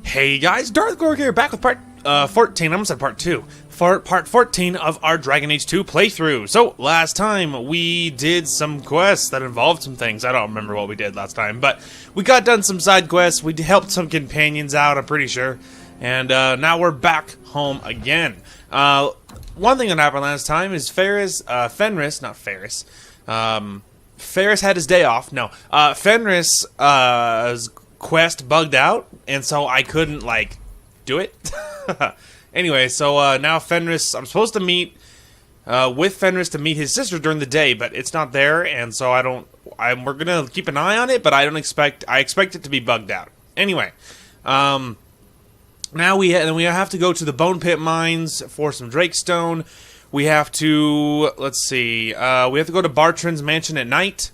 Hey guys, Darth Gorg here, back with part 14, I almost said part 2, for part 14 of our Dragon Age 2 playthrough. So, last time we did some quests that involved some things. I don't remember what we did last time, but we got done some side quests, we helped some companions out, I'm pretty sure, and now we're back home again. One thing that happened last time is Ferris had his day off. No, Fenris' quest bugged out, and so I couldn't, like, do it. Anyway, so now Fenris, I'm supposed to meet with Fenris to meet his sister during the day, but it's not there, and so we're gonna keep an eye on it, but I expect it to be bugged out. Anyway, now we have to go to the Bone Pit Mines for some Drakestone. We have to, let's see, we have to go to Bartrand's mansion at night.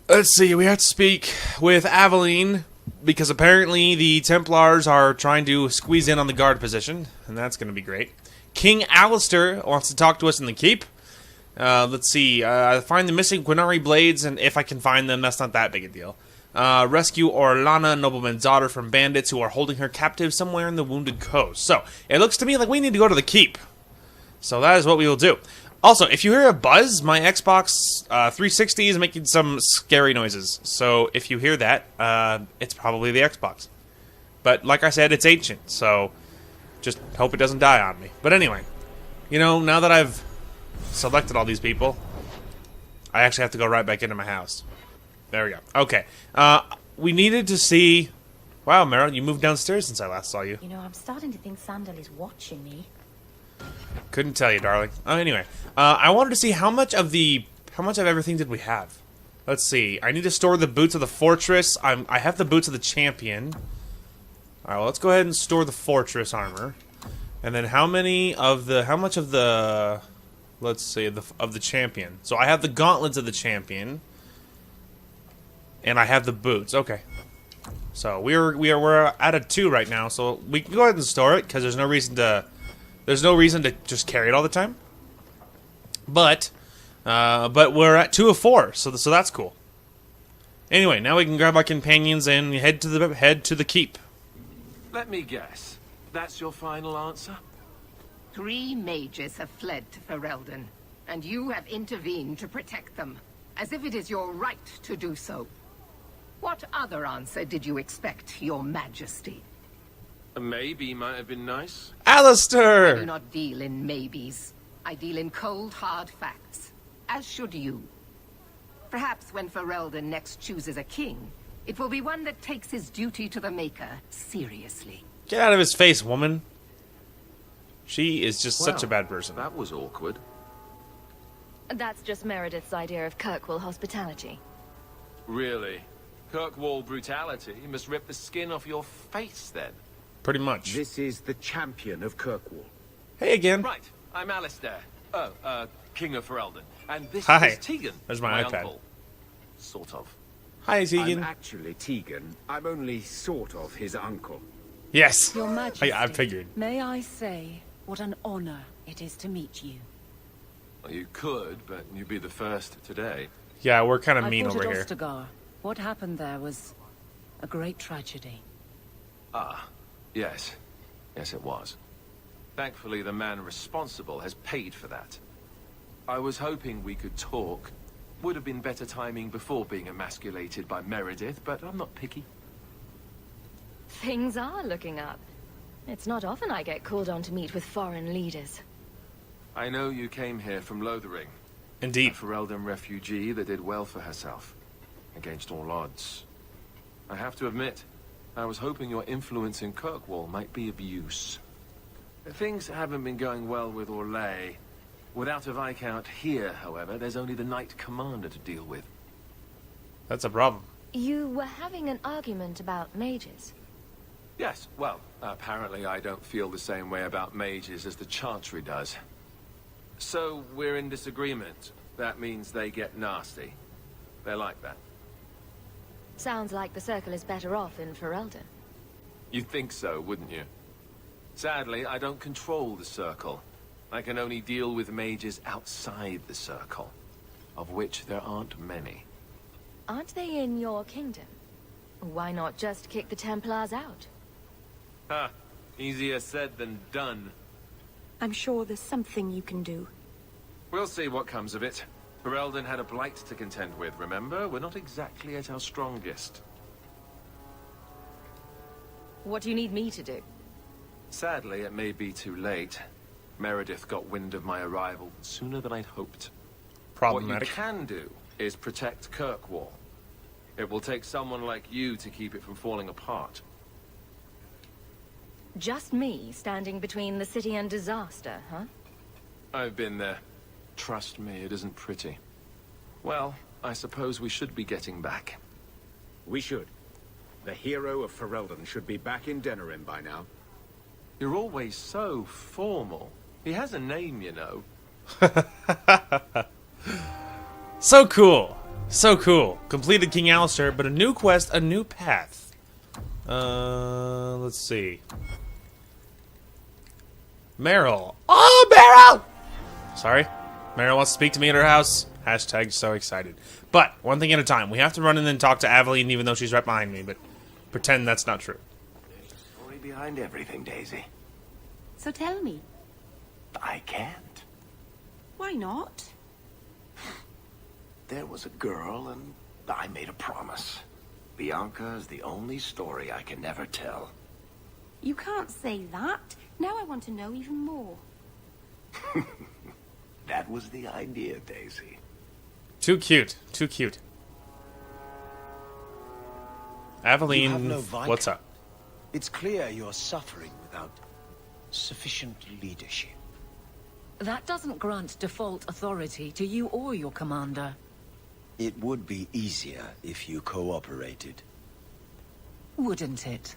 Let's see, we have to speak with Aveline, because apparently the Templars are trying to squeeze in on the guard position, and that's going to be great. King Alistair wants to talk to us in the keep. Let's see, find the missing Quinari blades, and if I can find them, that's not that big a deal. Rescue Orlana, nobleman's daughter, from bandits who are holding her captive somewhere in the Wounded Coast. So, it looks to me like we need to go to the keep. So that is what we will do. Also, if you hear a buzz, my Xbox 360 is making some scary noises. So if you hear that, it's probably the Xbox. But like I said, it's ancient, so just hope it doesn't die on me. But anyway, you know, now that I've selected all these people, I actually have to go right back into my house. There we go. Okay. We needed to see... Wow, Meryl, you moved downstairs since I last saw you. You know, I'm starting to think Sandal is watching me. Couldn't tell you, darling. Anyway, I wanted to see how much of everything did we have. Let's see. I need to store the boots of the fortress. I have the boots of the champion. All right, well, let's go ahead and store the fortress armor. And then how much of the, let's see, of the champion. So I have the gauntlets of the champion, and I have the boots. Okay. So we're at a 2 right now. So we can go ahead and store it because there's no reason to just carry it all the time. But we're at 2 of 4, so that's cool. Anyway, now we can grab our companions and head to the keep. Let me guess. That's your final answer? 3 mages have fled to Ferelden, and you have intervened to protect them, as if it is your right to do so. What other answer did you expect, your majesty? A maybe might have been nice. Alistair! I do not deal in maybes. I deal in cold, hard facts. As should you. Perhaps when Ferelden next chooses a king, it will be one that takes his duty to the Maker seriously. Get out of his face, woman. She is just such a bad person. That was awkward. That's just Meredith's idea of Kirkwall hospitality. Really? Kirkwall brutality? You must rip the skin off your face, then. Pretty much. This is the champion of Kirkwall. Hey again. Right, I'm Alistair. King of Ferelden. And this Hi. is Tegan. There's my iPad. uncle. Sort of. Hi, Tegan. I'm actually Tegan. I'm only sort of his uncle. Yes. Your Majesty, I figured. may I say what an honor it is to meet you. Well, you could, but you'd be the first today. Yeah, we're kind of I mean fought over at here. Ostagar. What happened there was a great tragedy. Ah, yes. Yes, it was. Thankfully, the man responsible has paid for that. I was hoping we could talk. Would have been better timing before being emasculated by Meredith, but I'm not picky. Things are looking up. It's not often I get called on to meet with foreign leaders. I know you came here from Lothering. Indeed. A Ferelden refugee that did well for herself, against all odds. I have to admit, I was hoping your influence in Kirkwall might be of use. Things haven't been going well with Orlais. Without a Viscount here, however, there's only the Knight Commander to deal with. That's a problem. You were having an argument about mages. Yes, well, apparently I don't feel the same way about mages as the Chantry does. So, we're in disagreement. That means they get nasty. They're like that. Sounds like the Circle is better off in Ferelden. You'd think so, wouldn't you? Sadly, I don't control the Circle. I can only deal with mages outside the Circle, of which there aren't many. Aren't they in your kingdom? Why not just kick the Templars out? Ha! Easier said than done. I'm sure there's something you can do. We'll see what comes of it. Ferelden had a blight to contend with, remember? We're not exactly at our strongest. What do you need me to do? Sadly, it may be too late. Meredith got wind of my arrival sooner than I'd hoped. Problematic. What you can do is protect Kirkwall. It will take someone like you to keep it from falling apart. Just me standing between the city and disaster, huh? I've been there. Trust me, it isn't pretty. Well, I suppose we should be getting back. We should. The hero of Ferelden should be back in Denerim by now. You're always so formal. He has a name, you know. So cool. So cool. Completed King Alistair, but a new quest, a new path. Let's see. Meryl. Oh, Meryl! Sorry. Meryl wants to speak to me at her house. Hashtag so excited. But, one thing at a time. We have to run in and talk to Aveline even though she's right behind me, but pretend that's not true. There's a story behind everything, Daisy. So tell me, I can't. why not? There was a girl, and I made a promise. Bianca is the only story I can never tell. You can't say that. Now I want to know even more. That was the idea, Daisy. Too cute. Too cute. Aveline, You have no Viscount. what's up? It's clear you're suffering without sufficient leadership. That doesn't grant default authority to you or your commander. It would be easier if you cooperated. Wouldn't it?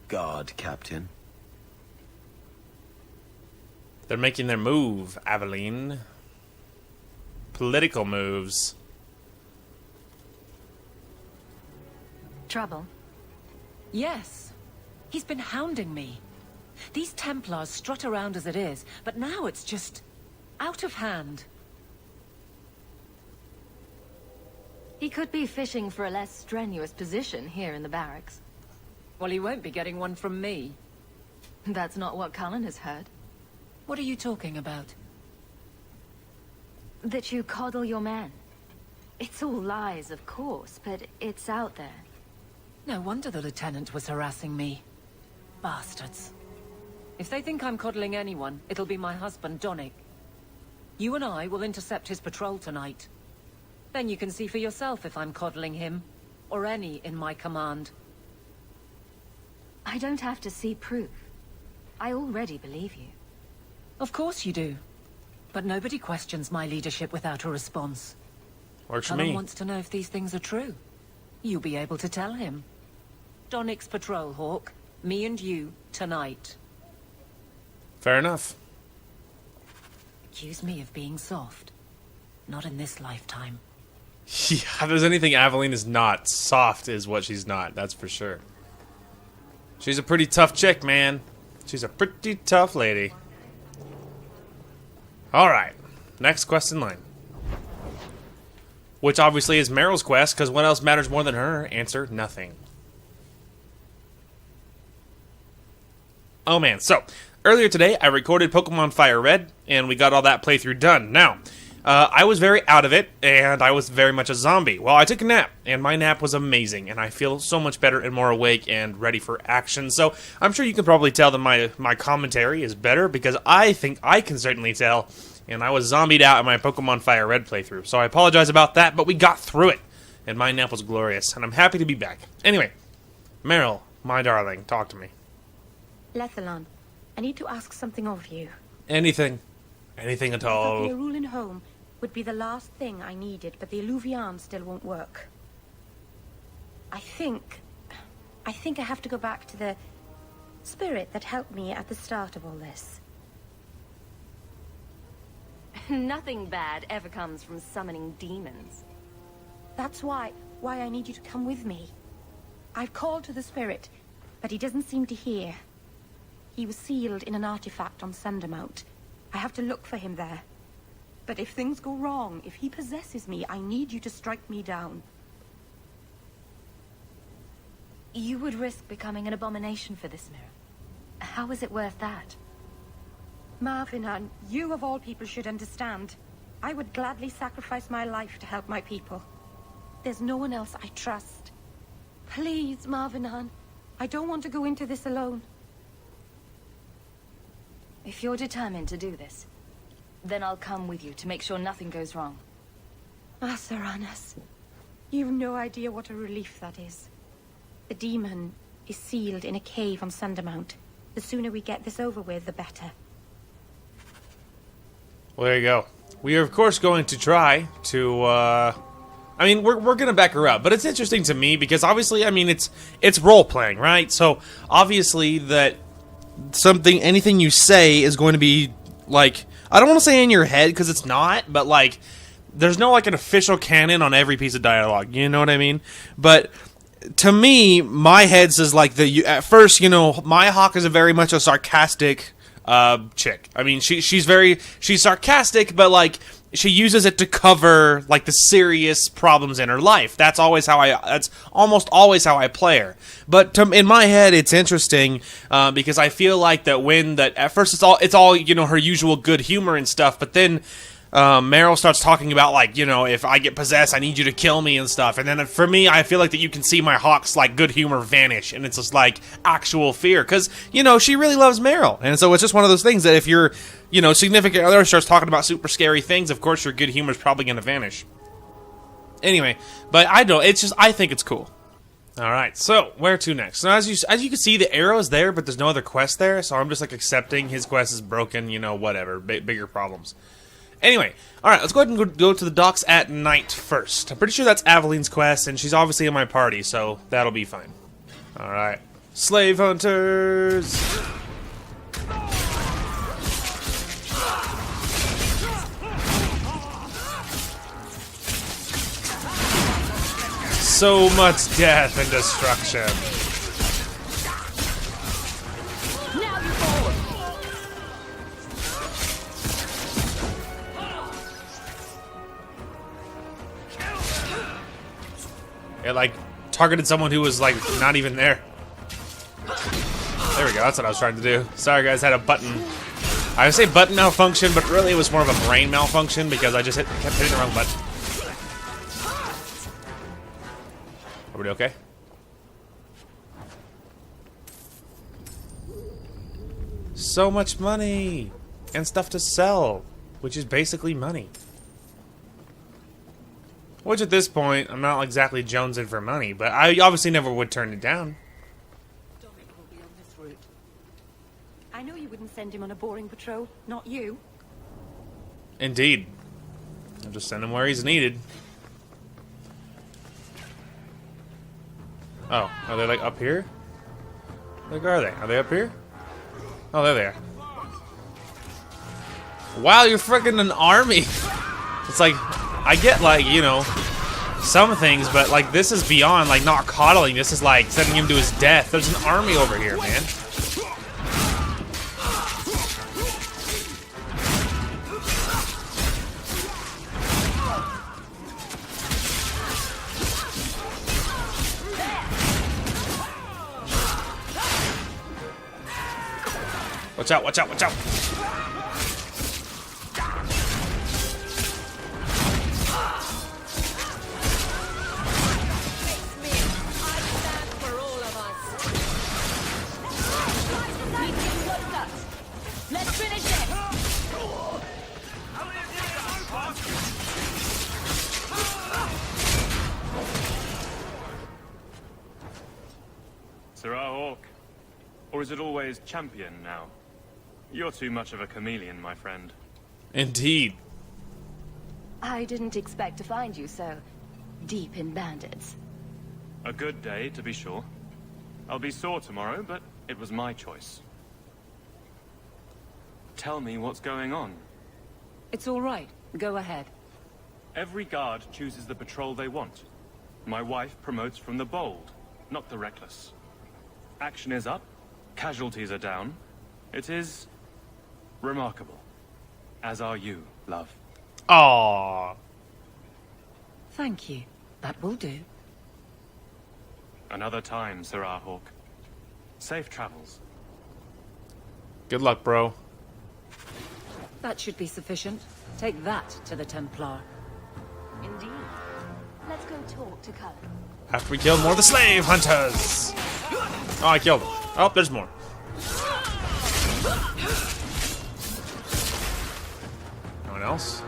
Guard, Captain. They're making their move, Aveline. Political moves. Trouble? Yes. He's been hounding me. These Templars strut around as it is, but now it's just out of hand. He could be fishing for a less strenuous position here in the barracks. Well, he won't be getting one from me. That's not what Cullen has heard. What are you talking about? That you coddle your men. It's all lies, of course, but it's out there. No wonder the Lieutenant was harassing me. Bastards. If they think I'm coddling anyone, it'll be my husband, Donnic. You and I will intercept his patrol tonight. Then you can see for yourself if I'm coddling him, or any in my command. I don't have to see proof. I already believe you. Of course you do. But nobody questions my leadership without a response. Works for Cullen me. wants to know if these things are true. You'll be able to tell him. Donnic's patrol, Hawk. Me and you, tonight. Fair enough. Accuse me of being soft. Not in this lifetime. Yeah, if there's anything Aveline is not, soft is what she's not, that's for sure. She's a pretty tough chick, man. She's a pretty tough lady. Alright, next quest in line. Which obviously is Meryl's quest, because what else matters more than her? Answer, nothing. Oh man, so, earlier today I recorded Pokemon Fire Red, and we got all that playthrough done. Now, I was very out of it, and I was very much a zombie. Well, I took a nap, and my nap was amazing, and I feel so much better and more awake and ready for action. So, I'm sure you can probably tell that my commentary is better, because I think I can certainly tell, and I was zombied out in my Pokemon Fire Red playthrough. So I apologize about that, but we got through it, and my nap was glorious, and I'm happy to be back. Anyway, Meryl, my darling, talk to me. Lethalon, I need to ask something of you. Anything. Anything at I thought the all. Arulan home would be the last thing I needed, but the Illuvian still won't work. I think I have to go back to the spirit that helped me at the start of all this. Nothing bad ever comes from summoning demons. That's why I need you to come with me. I've called to the spirit, but he doesn't seem to hear. He was sealed in an artifact on Sundermount. I have to look for him there. But if things go wrong, if he possesses me, I need you to strike me down. You would risk becoming an abomination for this mirror. How is it worth that? Marvinan, you of all people should understand. I would gladly sacrifice my life to help my people. There's no one else I trust. Please, Marvinan. I don't want to go into this alone. If you're determined to do this, then I'll come with you to make sure nothing goes wrong. Saranas, you've no idea what a relief that is. The demon is sealed in a cave on Sundermount. The sooner we get this over with, the better. Well, there you go. We are, of course, going to try to, I mean, we're going to back her up, but it's interesting to me because obviously, I mean, it's role-playing, right? So, obviously, that anything you say is going to be, like, I don't want to say in your head because it's not, but, like, there's no, like, an official canon on every piece of dialogue, you know what I mean? But to me, my head says, like, at first, you know, Maya Hawke is a very much a sarcastic chick. I mean, she's sarcastic, but, like, she uses it to cover, like, the serious problems in her life. That's almost always how I play her. But in my head, it's interesting because I feel like that at first it's all you know, her usual good humor and stuff, but then Meryl starts talking about, like, you know, if I get possessed, I need you to kill me and stuff. And then for me, I feel like that you can see my Hawk's, like, good humor vanish, and it's just, like, actual fear. Because, you know, she really loves Meryl. And so it's just one of those things that if your, you know, significant other starts talking about super scary things, of course your good humor is probably going to vanish. Anyway, but I think it's cool. Alright, so, where to next? So, as you can see, the arrow is there, but there's no other quest there, so I'm just, like, accepting his quest is broken, you know, whatever, bigger problems. Anyway, alright, let's go ahead and go to the docks at night first. I'm pretty sure that's Aveline's quest, and she's obviously in my party, so that'll be fine. Alright. Slave hunters! So much death and destruction. It, like, targeted someone who was, like, not even there. There we go, that's what I was trying to do. Sorry, guys, had a button. I would say button malfunction, but really it was more of a brain malfunction because I just kept hitting the wrong button. Everybody okay? So much money! And stuff to sell, which is basically money. Which at this point, I'm not exactly jonesing for money, but I obviously never would turn it down. Dominic will be on this route. I know you wouldn't send him on a boring patrol, not you. Indeed. I'll just send him where he's needed. Oh, are they like up here? Like, are they? Are they up here? Oh, there they are. Wow, you're freaking an army! It's like, I get, like, you know, some things, but, like, this is beyond, like, not coddling. This is, like, sending him to his death. There's an army over here, man. Watch out, watch out, watch out! Or is it always champion now? You're too much of a chameleon, my friend. Indeed. I didn't expect to find you so deep in bandits. A good day, to be sure. I'll be sore tomorrow, but it was my choice. Tell me what's going on. It's all right. Go ahead. Every guard chooses the patrol they want. My wife promotes from the bold, not the reckless. Action is up, casualties are down. It is remarkable. As are you, love. Aww. Thank you. That will do. Another time, Sir Hawk. Safe travels. Good luck, bro. That should be sufficient. Take that to the Templar. Indeed. Let's go talk to Cullen. After we kill more of the slave hunters. Oh, I killed him. Oh, there's more. No one else?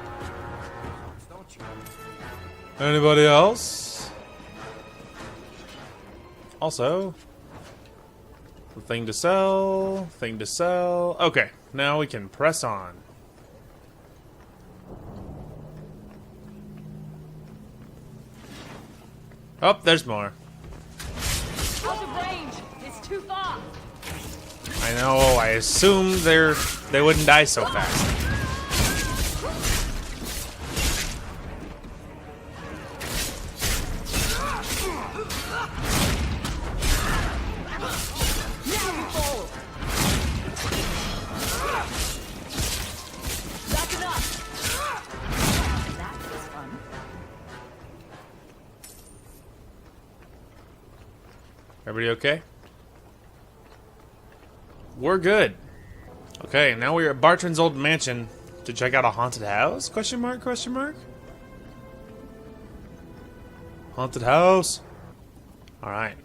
Anybody else? Also, the thing to sell, thing to sell. Okay, now we can press on. Oh, there's more. Out of range! It's too far! I know, I assumed they wouldn't die so fast. That's enough! That was fun. Everybody okay? We're good. Okay, now we're at Bartrand's old mansion to check out a haunted house? Question mark, question mark? Haunted house? Alright.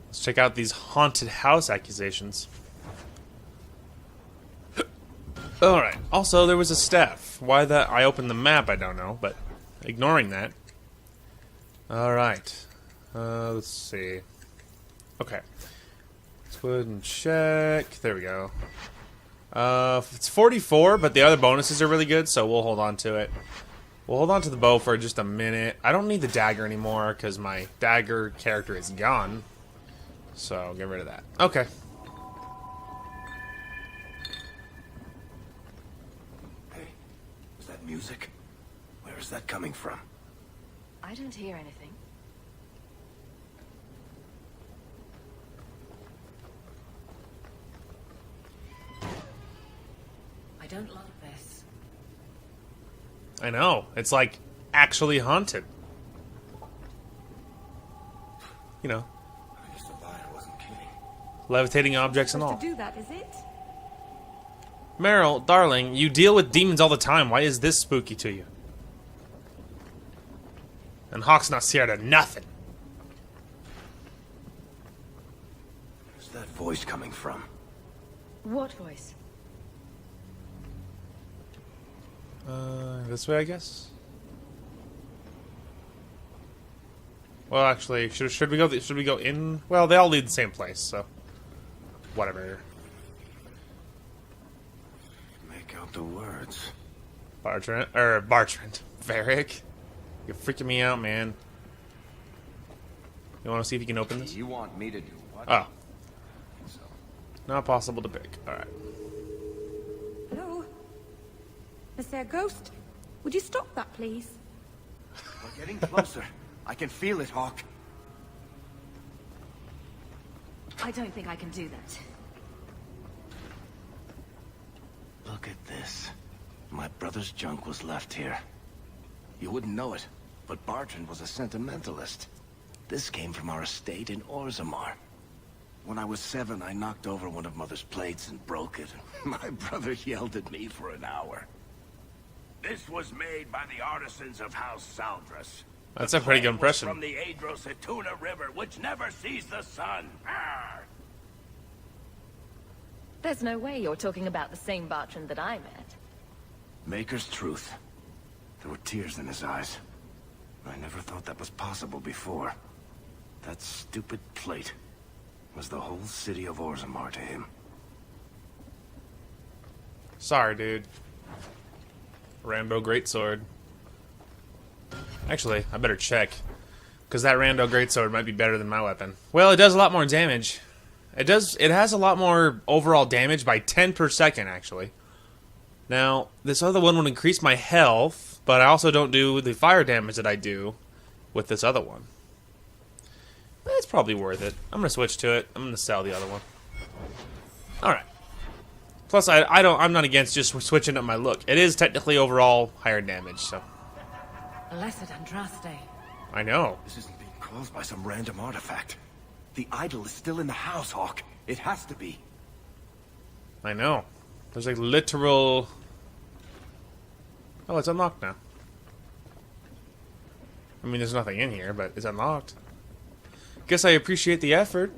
Let's check out these haunted house accusations. Alright, also there was a staff. Why that I opened the map, I don't know, but ignoring that. Alright. Let's see. Okay. Let's go ahead and check. There we go. It's 44, but the other bonuses are really good, so we'll hold on to it. We'll hold on to the bow for just a minute. I don't need the dagger anymore, because my dagger character is gone. So, get rid of that. Okay. Hey, is that music? Where is that coming from? I don't hear anything. I don't like this. I know. It's like actually haunted. You know, I guess the liar wasn't kidding. levitating objects and all. To do that, is it? Meryl, darling, you deal with demons all the time. Why is this spooky to you? And Hawk's not scared of nothing. Where's that voice coming from? What voice? This way, I guess. Well, actually, should we go? Should we go in? Well, they all lead the same place, so whatever. Make out the words. Bartrand, Varric, you're freaking me out, man. You want to see if you can open this? You want me to do what? Oh, So, not possible to pick. All right. Hello? Is there a ghost? Would you stop that, please? we're getting closer. I can feel it, Hawk. I don't think I can do that. Look at this. My brother's junk was left here. You wouldn't know it, but Bartrand was a sentimentalist. This came from our estate in Orzammar. When I was 7, I knocked over one of Mother's plates and broke it. My brother yelled at me for an hour. This was made by the artisans of House Saldras. That's a pretty good impression. From the Adrosatuna River, which never sees the sun. Arr! There's no way you're talking about the same Bartrand that I met. Maker's truth. There were tears in his eyes. I never thought that was possible before. That stupid plate was the whole city of Orzammar to him. Sorry, dude. Rambo greatsword. Actually, I better check, because that Rando greatsword might be better than my weapon. Well, it does a lot more damage. It has a lot more overall damage by 10 per second, actually. Now, this other one would increase my health, but I also don't do the fire damage that I do with this other one. But it's probably worth it. I'm gonna switch to it. I'm gonna sell the other one. All right. Plus, I'm not against just switching up my look. It is technically overall higher damage, so. Blessed Andraste. I know. This isn't being caused by some random artifact. The idol is still in the house, Hawk. It has to be. I know. There's like literal... Oh, it's unlocked now. I mean, there's nothing in here, but it's unlocked. Guess I appreciate the effort.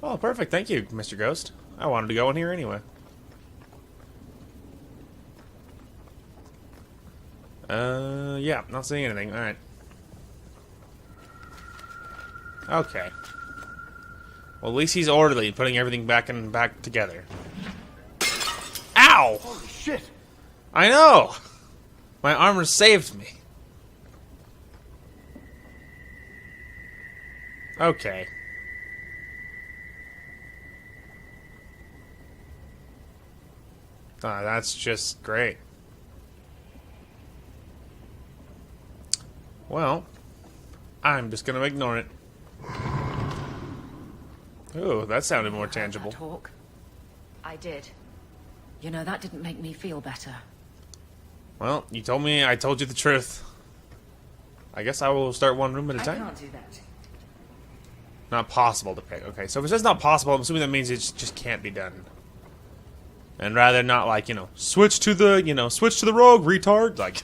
Oh, perfect. Thank you, Mr. Ghost. I wanted to go in here anyway. Yeah, not seeing anything. Alright. Okay. Well, at least he's orderly, putting everything back together. Ow! Holy shit! I know! My armor saved me. Okay. That's just great. Well, I'm just gonna ignore it. Ooh, that sounded more tangible. Talk. I did. You know, that didn't make me feel better. Well, you told me I told you the truth. I guess I will start one room at a time. I can't do that. Not possible to pick. Okay, so if it says not possible, I'm assuming that means it just can't be done. And rather not like, you know, switch to the rogue, retard. Like,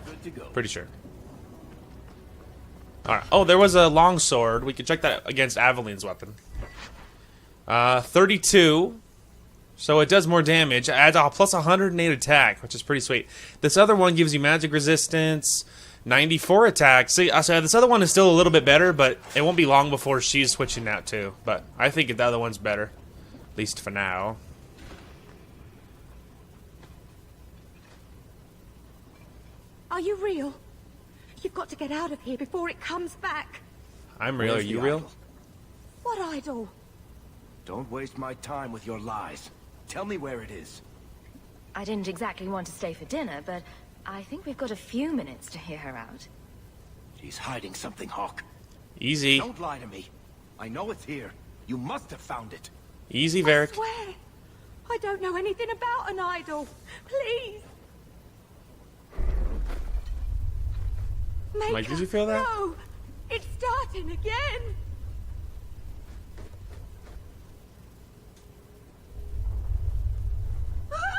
Good to go. pretty sure. Alright. Oh, there was a long sword. We could check that against Aveline's weapon. 32. So it does more damage. It adds a plus 108 attack, which is pretty sweet. This other one gives you magic resistance, 94 attack. See, so this other one is still a little bit better, but it won't be long before she's switching out too. But I think the other one's better. At least for now. Are you real? You've got to get out of here before it comes back. I'm real. Are Where's you the real? idol? What idol? Don't waste my time with your lies. Tell me where it is. I didn't exactly want to stay for dinner, but I think we've got a few minutes to hear her out. She's hiding something, Hawk. Easy. Don't lie to me. I know it's here. You must have found it. Easy, I Varric. swear, I don't know anything about an idol. Please. Mike, did you feel that? No, it's starting again.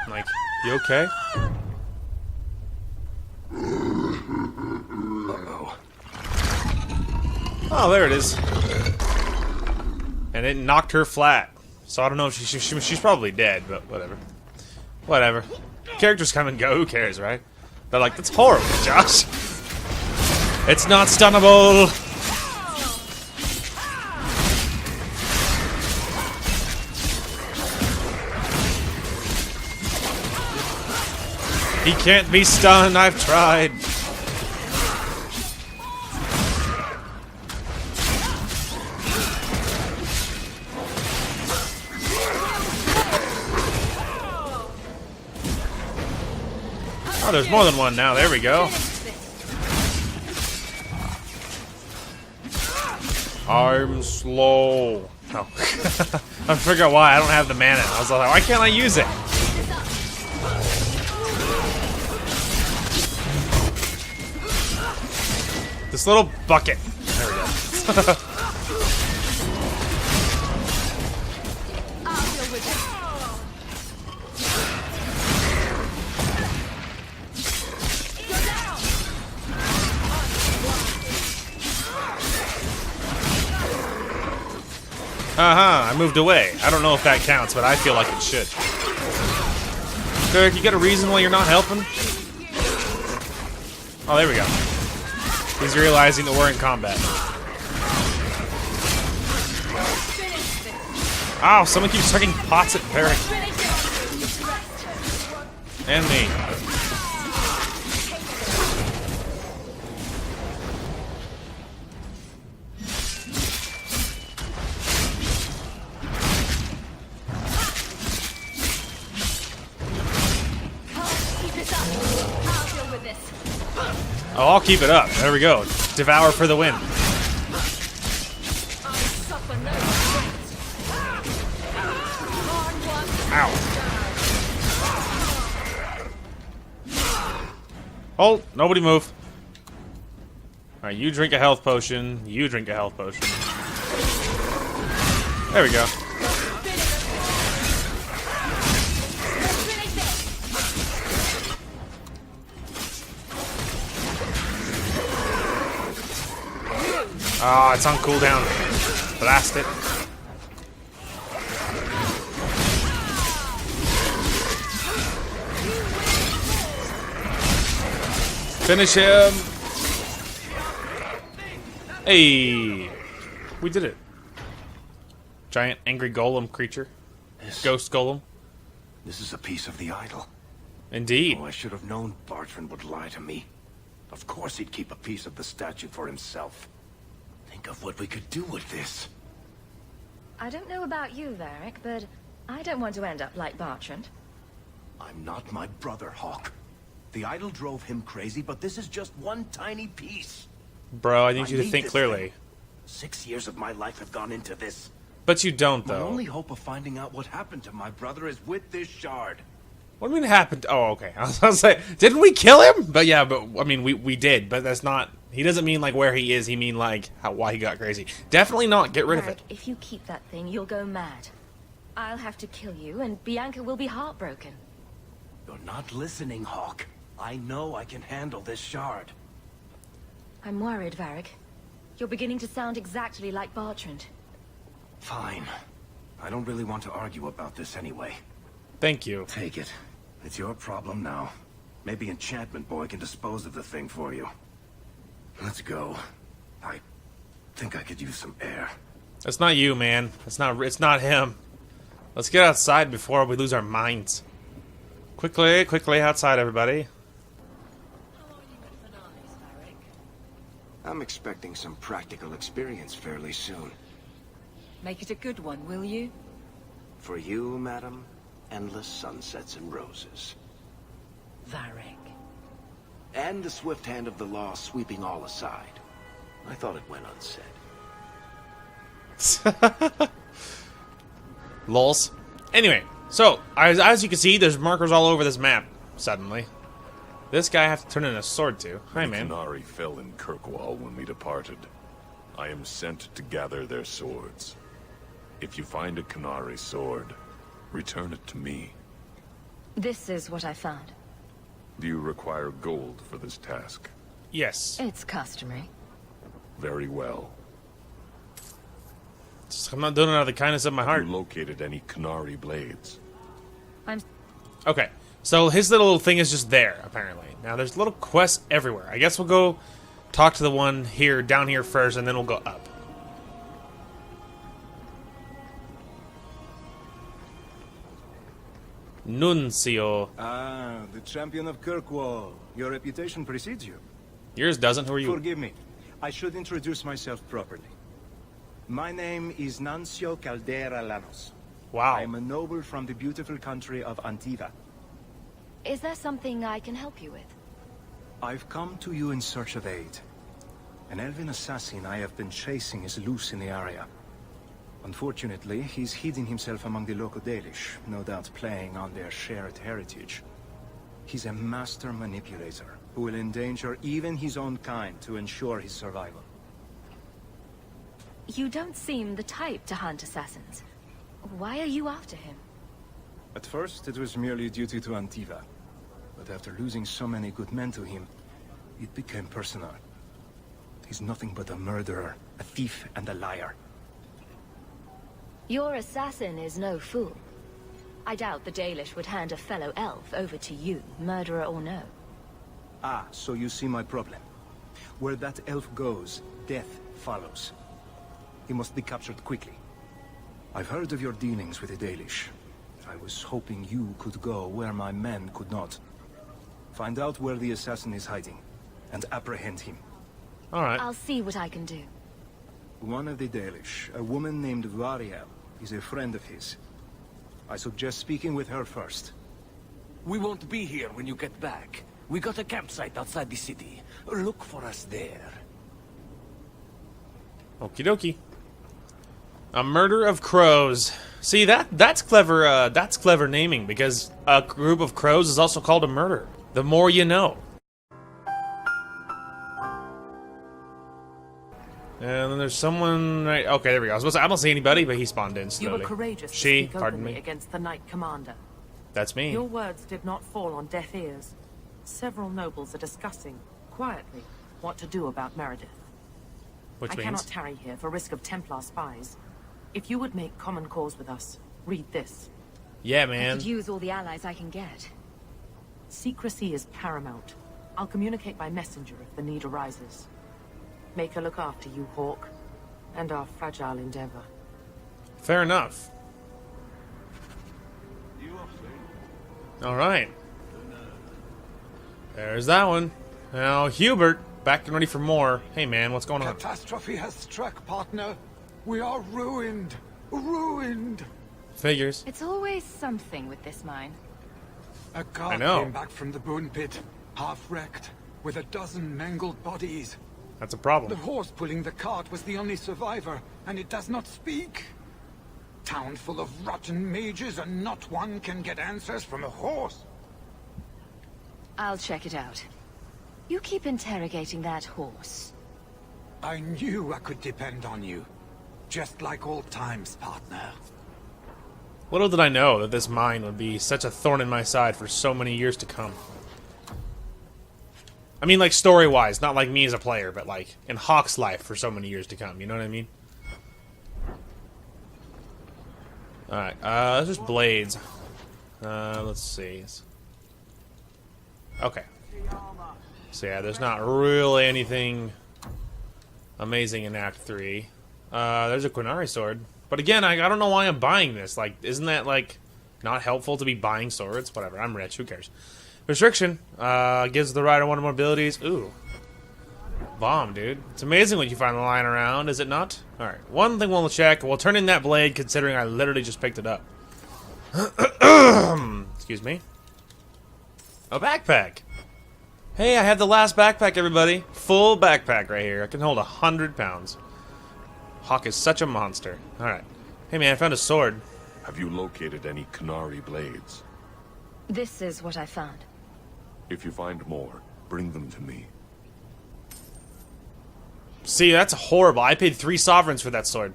Mike, you okay? Uh-oh. Oh, there it is. And it knocked her flat. So I don't know if she's probably dead, but whatever. Whatever. Characters come and go, who cares, right? They're like, that's horrible, Josh. It's not stunnable. He can't be stunned, I've tried. Oh, there's more than one now. There we go. I'm slow. Oh. I forgot why. I don't have the mana. I was like, why can't I use it? This little bucket. There we go. I moved away. I don't know if that counts, but I feel like it should. Derek, you got a reason why you're not helping? Oh, there we go. He's realizing that we're in combat. Ow, someone keeps chucking pots at Derek. And me. Oh, I'll keep it up. There we go. Devour for the win. Ow. Oh, nobody move. Alright, you drink a health potion. You drink a health potion. There we go. Oh, it's on cooldown. Blast it. Finish him. Hey, we did it. Giant angry golem creature. Ghost golem. This is a piece of the idol. Indeed. Oh, I should have known Bartrand would lie to me. Of course he'd keep a piece of the statue for himself. Think of what we could do with this. I don't know about you, Varric, but I don't want to end up like Bartrand. I'm not my brother, Hawk. The idol drove him crazy, but this is just one tiny piece. Bro, I need you to think this clearly. thing. 6 years of my life have gone into this. But you don't, My though. only hope of finding out what happened to my brother is with this shard. What do you mean happened? Oh, okay. I was gonna say, didn't we kill him? But yeah, but I mean, we did. But that's not. He doesn't mean like where he is. He mean like why he got crazy. Definitely not. Get rid of it. Varric, if you keep that thing, you'll go mad. I'll have to kill you, and Bianca will be heartbroken. You're not listening, Hawk. I know I can handle this shard. I'm worried, Varric. You're beginning to sound exactly like Bartrand. Fine. I don't really want to argue about this anyway. Thank you. Take it. It's your problem now. Maybe Enchantment Boy can dispose of the thing for you. Let's go. I think I could use some air. That's not you, man. It's not him. Let's get outside before we lose our minds. Quickly outside, everybody. I'm expecting some practical experience fairly soon. Make it a good one, will you? For you, madam, endless sunsets and roses. Varric. And the swift hand of the law sweeping all aside. I thought it went unsaid. Lols. Anyway, so as you can see, there's markers all over this map. Suddenly, this guy I have to turn in a sword to. Hi, man. The Qunari fell in Kirkwall when we departed. I am sent to gather their swords. If you find a Qunari sword, return it to me. This is what I found. Do you require gold for this task? Yes. It's customary. Very well. I'm not doing it out of the kindness of my Have heart. you located any Qunari blades? Okay, so his little thing is just there, apparently. Now, there's little quests everywhere. I guess we'll go talk to the one here, down here first, and then we'll go up. Nuncio. Ah, the champion of Kirkwall. Your reputation precedes you. Yours doesn't. Who are you? Forgive me. I should introduce myself properly. My name is Nuncio Caldera Lanos. Wow. I am a noble from the beautiful country of Antiva. Is there something I can help you with? I've come to you in search of aid. An elven assassin I have been chasing is loose in the area. Unfortunately, he's hiding himself among the local Dalish, no doubt playing on their shared heritage. He's a master manipulator, who will endanger even his own kind to ensure his survival. You don't seem the type to hunt assassins. Why are you after him? At first, it was merely duty to Antiva. But after losing so many good men to him, it became personal. He's nothing but a murderer, a thief, and a liar. Your assassin is no fool. I doubt the Dalish would hand a fellow elf over to you, murderer or no. Ah, so you see my problem. Where that elf goes, death follows. He must be captured quickly. I've heard of your dealings with the Dalish. I was hoping you could go where my men could not. Find out where the assassin is hiding, and apprehend him. Alright. I'll see what I can do. One of the Dalish, a woman named Variel, is a friend of his. I suggest speaking with her first. We won't be here when you get back. We got a campsite outside the city. Look for us there. Okie dokie. A murder of crows. See, that's clever. That's clever naming, because a group of crows is also called a murder. The more you know. And then there's someone right... Okay, there we go. I was supposed to say, I don't see anybody, but he spawned in You were slowly. courageous to She, speak pardon openly me. against the Knight Commander. That's me. Your words did not fall on deaf ears. Several nobles are discussing, quietly, what to do about Meredith. Which I means... cannot tarry here for risk of Templar spies. If you would make common cause with us, read this. Yeah, I man. could use all the allies I can get. Secrecy is paramount. I'll communicate by messenger if the need arises. Make her look after you, Hawk, and our fragile endeavor. Fair enough. Alright. There's that one. Now, Hubert, back and ready for more. Hey, man, what's going on? Catastrophe has struck, partner. We are ruined. Ruined. Figures. It's always something with this mine. A guard came back from the bone pit, half wrecked, with a dozen mangled bodies. That's a problem. The horse pulling the cart was the only survivor, and it does not speak. Town full of rotten mages, and not one can get answers from a horse. I'll check it out. You keep interrogating that horse. I knew I could depend on you. Just like old times, partner. Little did I know that this mine would be such a thorn in my side for so many years to come. I mean, like, story-wise, not like me as a player, but, like, in Hawk's life for so many years to come, you know what I mean? Alright, let's just blades. Let's see. Okay. So, yeah, there's not really anything amazing in Act 3. There's a Quinari sword. But again, I don't know why I'm buying this. Like, isn't that, like, not helpful to be buying swords? Whatever, I'm rich, who cares? Restriction. Gives the rider one or more abilities. Ooh. Bomb, dude. It's amazing what you find lying around, is it not? Alright, one thing we'll check. We'll turn in that blade, considering I literally just picked it up. Excuse me. A backpack. Hey, I have the last backpack, everybody. Full backpack right here. I can hold 100 pounds. Hawk is such a monster. Alright. Hey, man, I found a sword. Have you located any Qunari blades? This is what I found. If you find more, bring them to me. See, that's horrible. I paid 3 sovereigns for that sword.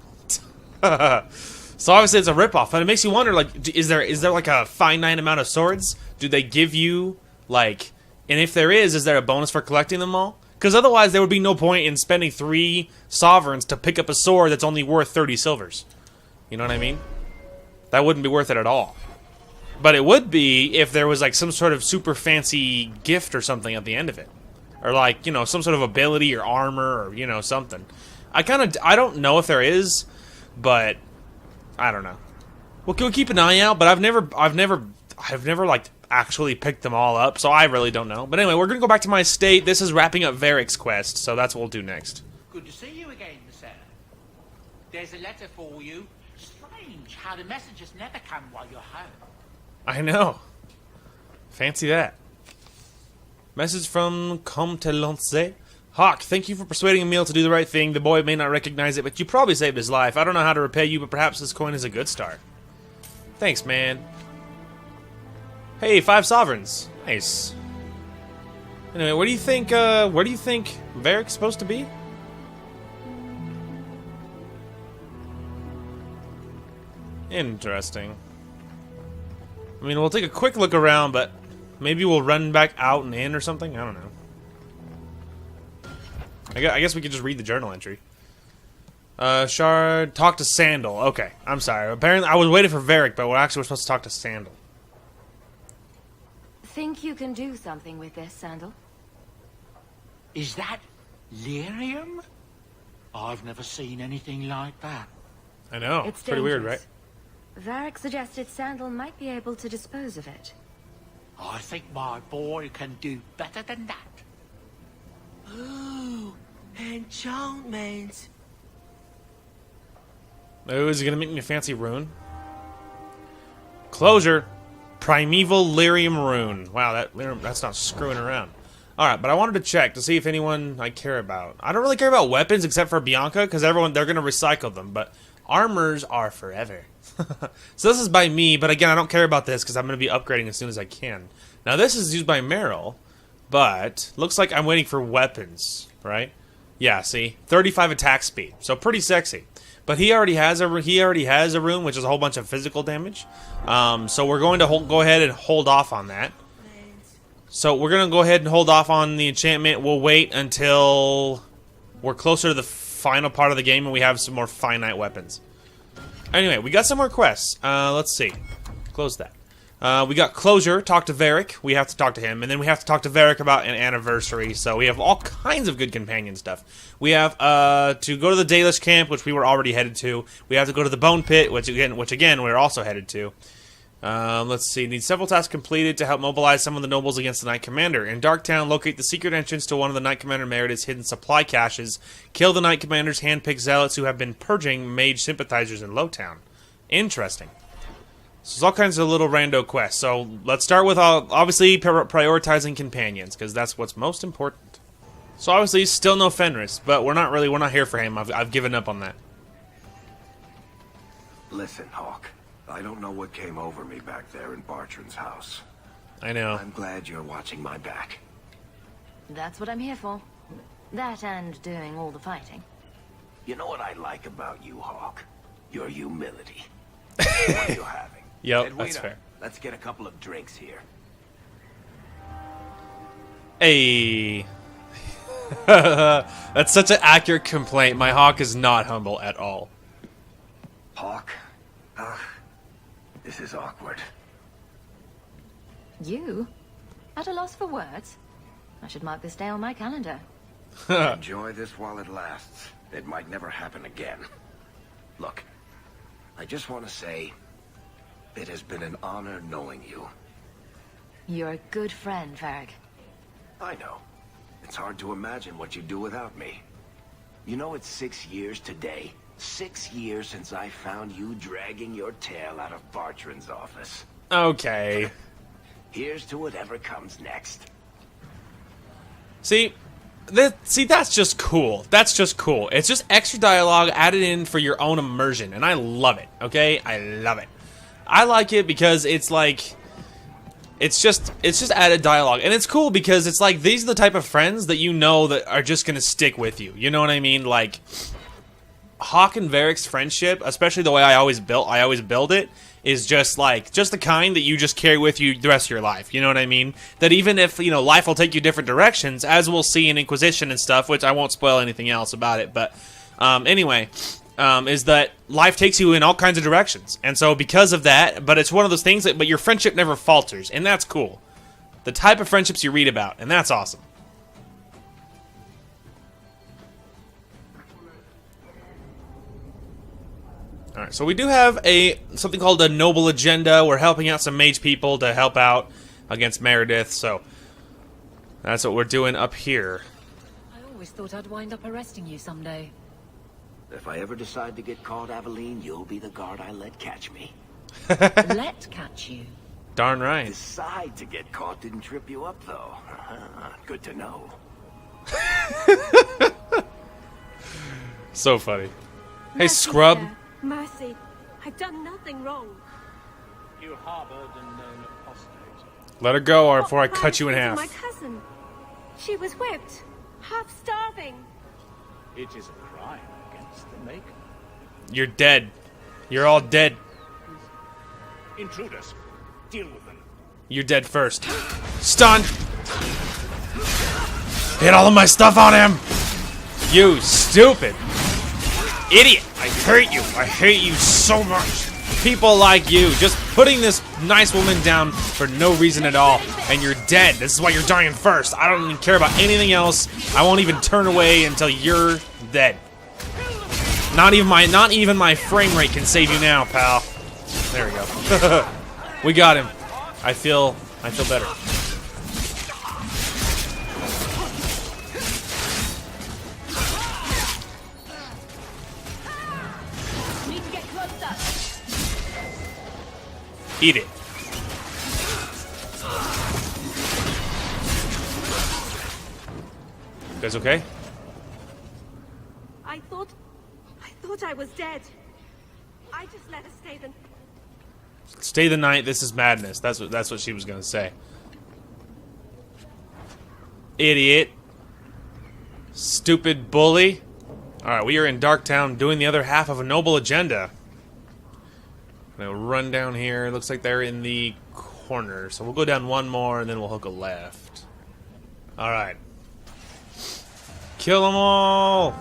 So obviously it's a ripoff, but it makes you wonder, like, is there like a finite amount of swords? Do they give you, like, and if there is there a bonus for collecting them all? Because otherwise there would be no point in spending 3 sovereigns to pick up a sword that's only worth 30 silvers. You know what I mean? That wouldn't be worth it at all. But it would be if there was, like, some sort of super fancy gift or something at the end of it. Or, like, you know, some sort of ability or armor or, you know, something. I don't know if there is, but I don't know. We'll keep an eye out, but I've never, like, actually picked them all up, so I really don't know. But anyway, we're gonna go back to my estate. This is wrapping up Varric's quest, so that's what we'll do next. Good to see you again, sir. There's a letter for you. Strange how the messages never come while you're home. I know. Fancy that. Message from Comte Lance. Hawk, thank you for persuading Emil to do the right thing. The boy may not recognize it, but you probably saved his life. I don't know how to repay you, but perhaps this coin is a good start. Thanks, man. Hey, 5 sovereigns. Nice. Anyway, where do you think Varric's supposed to be? Interesting. I mean, we'll take a quick look around, but maybe we'll run back out and in or something? I don't know. I guess we could just read the journal entry. Shard, talk to Sandal. Okay, I'm sorry. Apparently, I was waiting for Varric, but we're supposed to talk to Sandal. Think you can do something with this, Sandal? Is that lyrium? I've never seen anything like that. I know. It's pretty weird, right? Varric suggested Sandal might be able to dispose of it. I think my boy can do better than that. Ooh, enchantment. Oh, is he gonna make me a fancy rune? Closure. Primeval lyrium rune. Wow, that's not screwing around. Alright, but I wanted to check to see if anyone I care about. I don't really care about weapons except for Bianca, because they're gonna recycle them, but armors are forever. So this is by me, but again, I don't care about this because I'm gonna be upgrading as soon as I can. Now this is used by Meryl, but looks like I'm waiting for weapons, right? Yeah, see, 35 attack speed, so pretty sexy. But he already has a rune, which is a whole bunch of physical damage. So we're going to go ahead and hold off on that. So we're going to go ahead and hold off on the enchantment. We'll wait until we're closer to the final part of the game and we have some more finite weapons. Anyway, we got some more quests. Let's see. Close that. We got closure. Talk to Varric. We have to talk to him. And then we have to talk to Varric about an anniversary. So we have all kinds of good companion stuff. We have to go to the Dalish camp, which we were already headed to. We have to go to the Bone Pit, which again we're also headed to. Let's see. Need several tasks completed to help mobilize some of the nobles against the Knight Commander. In Darktown, locate the secret entrance to one of the Knight Commander Merida's hidden supply caches. Kill the Knight Commander's hand-picked zealots who have been purging mage sympathizers in Lowtown. Interesting. So there's all kinds of little rando quests. So let's start with obviously prioritizing companions, because that's what's most important. So obviously still no Fenris, but we're not here for him. I've given up on that. Listen, Hawk. I don't know what came over me back there in Bartran's house. I know. I'm glad you're watching my back. That's what I'm here for. That and doing all the fighting. You know what I like about you, Hawk? Your humility. What are you having? Yep, Edwina, that's fair. Let's get a couple of drinks here. Hey. That's such an accurate complaint. My Hawk is not humble at all. Hawk? This is awkward. You? At a loss for words? I should mark this day on my calendar. Enjoy this while it lasts. It might never happen again. Look, I just want to say, it has been an honor knowing you. You're a good friend, Varric. I know. It's hard to imagine what you'd do without me. You know, it's 6 years today. 6 years since I found you dragging your tail out of Bartran's office. Okay. Here's to whatever comes next. See, that's just cool. That's just cool. It's just extra dialogue added in for your own immersion, and I love it. Okay, I love it. I like it because it's like, it's just added dialogue, and it's cool because it's like these are the type of friends that you know that are just gonna stick with you. You know what I mean? Like Hawk and Varric's friendship, especially the way I always build it, is just the kind that you just carry with you the rest of your life. You know what I mean? That even if, you know, life will take you different directions, as we'll see in Inquisition and stuff, which I won't spoil anything else about it, but anyway, is that life takes you in all kinds of directions. And so because of that, but it's one of those things that, but your friendship never falters, and that's cool. The type of friendships you read about, and that's awesome. Alright, so we do have something called a noble agenda. We're helping out some mage people to help out against Meredith, so that's what we're doing up here. I always thought I'd wind up arresting you someday. If I ever decide to get caught, Aveline, you'll be the guard I let catch me. Let catch you? Darn right. Decide to get caught didn't trip you up, though. Good to know. So funny. Hey, scrub. Mercy, I've done nothing wrong. You harbored a known apostate. Let her go, or before I cut you in half. My cousin. She was whipped, half starving. It is a crime against the Maker. You're dead. You're all dead. Intruders, deal with them. You're dead first. Stun! Hit all of my stuff on him! You stupid idiot! I hate you. I hate you so much. People like you, just putting this nice woman down for no reason at all, and you're dead. This is why you're dying first. I don't even care about anything else. I won't even turn away until you're dead. Not even my frame rate can save you now, pal. There we go. We got him. I feel better. Need to get closer. Eat it. You guys okay? I thought I was dead. I just let her stay then. Stay the night. This is madness. That's what she was gonna say. Idiot. Stupid bully. Alright, we are in Darktown doing the other half of a noble agenda. I'm gonna run down here. Looks like they're in the corner. So we'll go down one more and then we'll hook a left. Alright. Kill them all!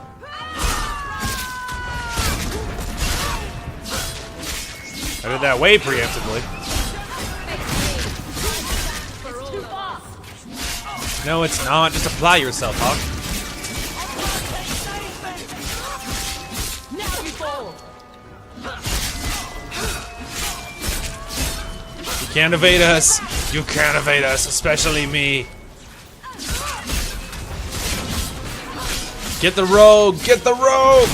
I did that way preemptively. No, it's not. Just apply yourself, Hawk. You can't evade us. You can't evade us, especially me. Get the rogue! Get the rogue!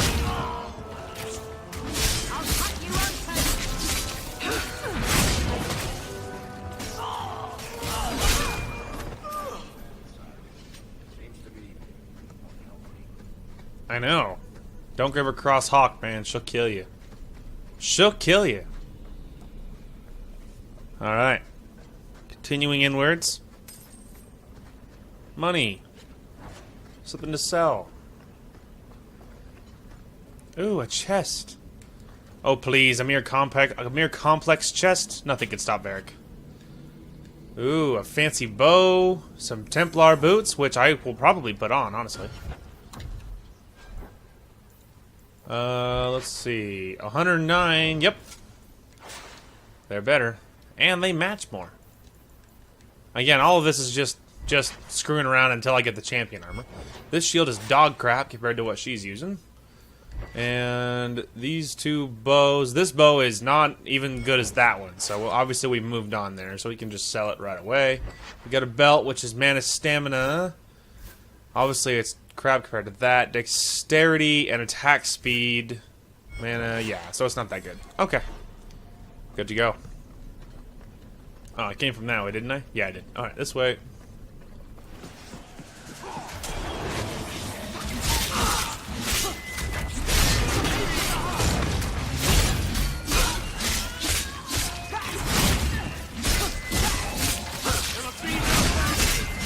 I know. Don't give her cross Hawk, man. She'll kill you. She'll kill you. Alright. Continuing inwards. Money. Something to sell. Ooh, a chest. Oh, please. A mere complex chest? Nothing can stop Varric. Ooh, a fancy bow. Some Templar boots, which I will probably put on, honestly. Let's see. 109. Yep. They're better. And they match more. Again, all of this is just screwing around until I get the champion armor. This shield is dog crap compared to what she's using. And these two bows. This bow is not even good as that one. So obviously we moved on there. So we can just sell it right away. We got a belt, which is mana stamina. Obviously it's crap compared to that. Dexterity and attack speed. Mana, yeah. So it's not that good. Okay. Good to go. Oh, I came from that way, didn't I? Yeah, I did. Alright, this way.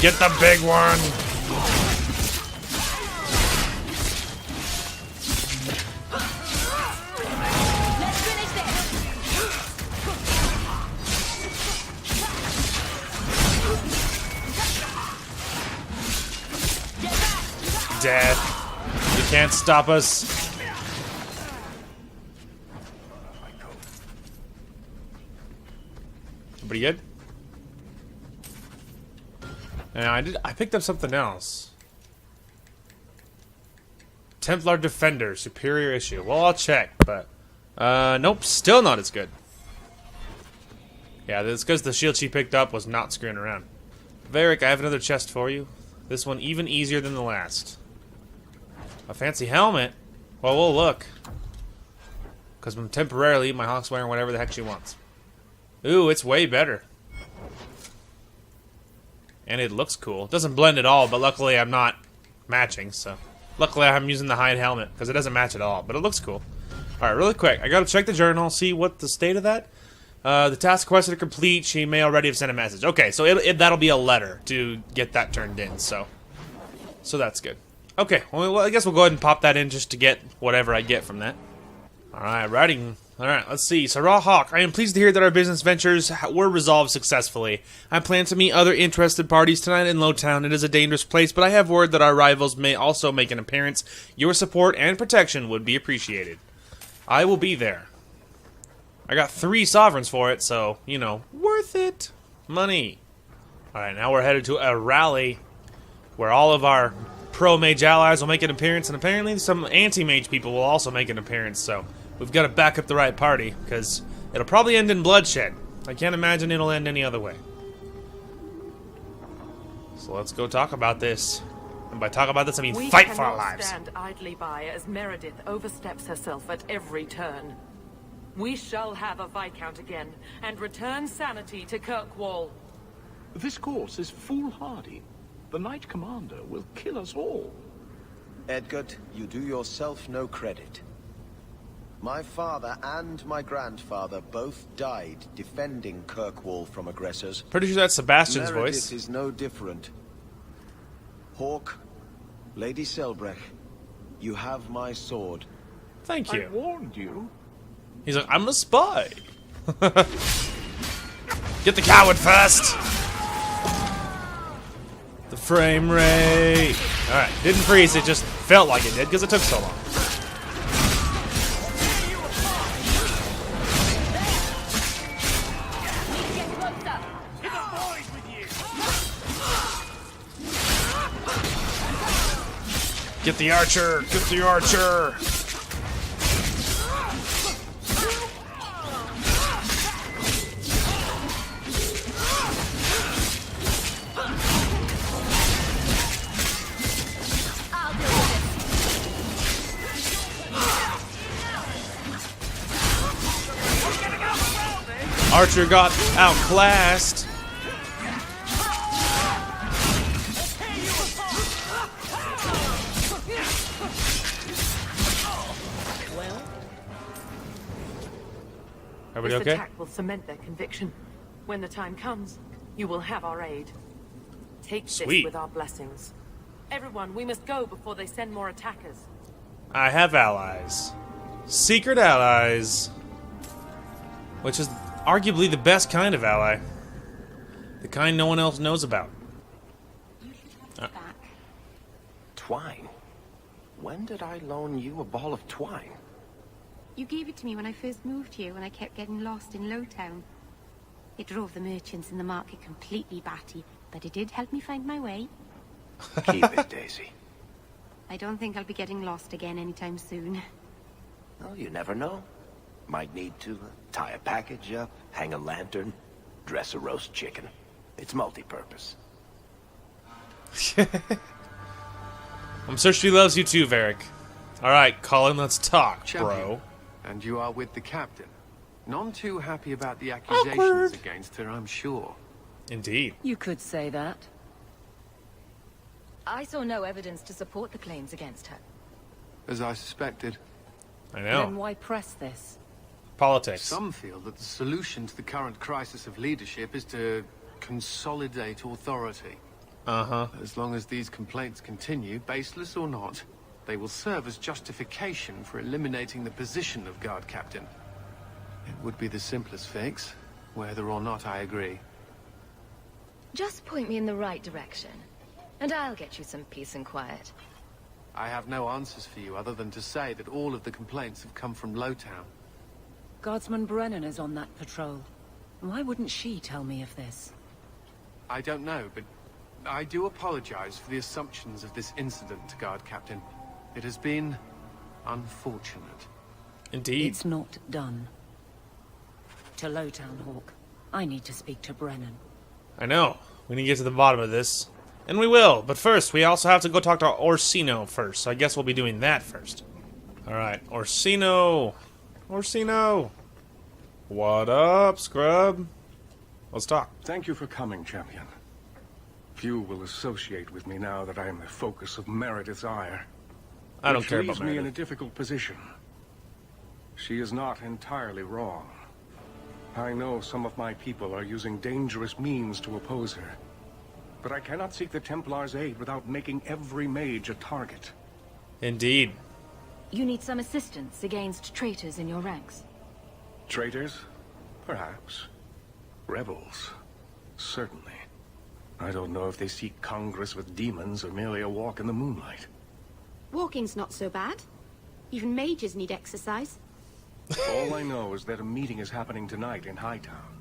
Get the big one! Dead. You can't stop us. Pretty good. And I picked up something else. Templar Defender, superior issue. Well, I'll check, but nope, still not as good. Yeah, that's because the shield she picked up was not screwing around. Varric, I have another chest for you. This one even easier than the last. A fancy helmet? Well, we'll look. Because temporarily, my Hawk's wearing whatever the heck she wants. Ooh, it's way better. And it looks cool. It doesn't blend at all, but luckily I'm not matching, so... Luckily I'm using the hide helmet, because it doesn't match at all, but it looks cool. Alright, really quick. I gotta check the journal, see what the state of that. The task requested to complete, she may already have sent a message. Okay, so that'll be a letter to get that turned in, so that's good. Okay, well, I guess we'll go ahead and pop that in just to get whatever I get from that. Alright, writing. Alright, let's see. Sarah Hawk, I am pleased to hear that our business ventures were resolved successfully. I plan to meet other interested parties tonight in Lowtown. It is a dangerous place, but I have word that our rivals may also make an appearance. Your support and protection would be appreciated. I will be there. I got 3 sovereigns for it, so, you know, worth it. Money. Alright, now we're headed to a rally where all of our pro-mage allies will make an appearance, and apparently some anti-mage people will also make an appearance, so we've got to back up the right party, because it'll probably end in bloodshed. I can't imagine it'll end any other way. So let's go talk about this. And by talk about this, I mean fight for our lives. We cannot stand idly by as Meredith oversteps herself at every turn. We shall have a Viscount again, and return sanity to Kirkwall. This course is foolhardy. The Knight Commander will kill us all. Edgard, you do yourself no credit. My father and my grandfather both died defending Kirkwall from aggressors. Pretty sure that's Sebastian's Meredith voice. Is no different. Hawk, Lady Selbrecht, you have my sword. Thank you. I warned you. He's like, I'm a spy. Get the coward first. The frame rate. Alright, didn't freeze, it just felt like it did because it took so long. Get the archer! Get the archer! Archer got outclassed. Everybody This okay? attack will cement their conviction. When the time comes, you will have our aid. Take Sweet. this with our blessings. Everyone, we must go before they send more attackers. I have allies. Secret allies. Which is arguably the best kind of ally. The kind no one else knows about. Twine? When did I loan you a ball of twine? You gave it to me when I first moved here, when I kept getting lost in Lowtown. It drove the merchants in the market completely batty, but it did help me find my way. Keep it, Daisy. I don't think I'll be getting lost again anytime soon. Well, you never know. Might need to tie a package up, hang a lantern, dress a roast chicken. It's multi-purpose. I'm sure she loves you too, Varric. Alright, Colin, let's talk, bro. And you are with the captain. None too happy about the accusations against her, I'm sure. Indeed. You could say that. I saw no evidence to support the claims against her. As I suspected. I know. Then why press this? Politics. Some feel that the solution to the current crisis of leadership is to consolidate authority. Uh-huh. As long as these complaints continue, baseless or not, they will serve as justification for eliminating the position of guard captain. It would be the simplest fix, whether or not I agree. Just point me in the right direction, and I'll get you some peace and quiet. I have no answers for you other than to say that all of the complaints have come from Lowtown. Guardsman Brennan is on that patrol. Why wouldn't she tell me of this? I don't know, but I do apologize for the assumptions of this incident, guard captain. It has been unfortunate. Indeed. It's not done. To Lowtown, Hawk. I need to speak to Brennan. I know. We need to get to the bottom of this. And we will. But first, we also have to go talk to Orsino first. So I guess we'll be doing that first. Alright, Orsino. Orsino. What up, scrub? Let's talk. Thank you for coming, champion. Few will associate with me now that I am the focus of Meredith's ire. I don't Which care about leaves me in a Meredith. difficult position. She is not entirely wrong. I know some of my people are using dangerous means to oppose her. But I cannot seek the Templars' aid without making every mage a target. Indeed. You need some assistance against traitors in your ranks. Traitors? Perhaps. Rebels? Certainly. I don't know if they seek congress with demons or merely a walk in the moonlight. Walking's not so bad. Even mages need exercise. All I know is that a meeting is happening tonight in Hightown.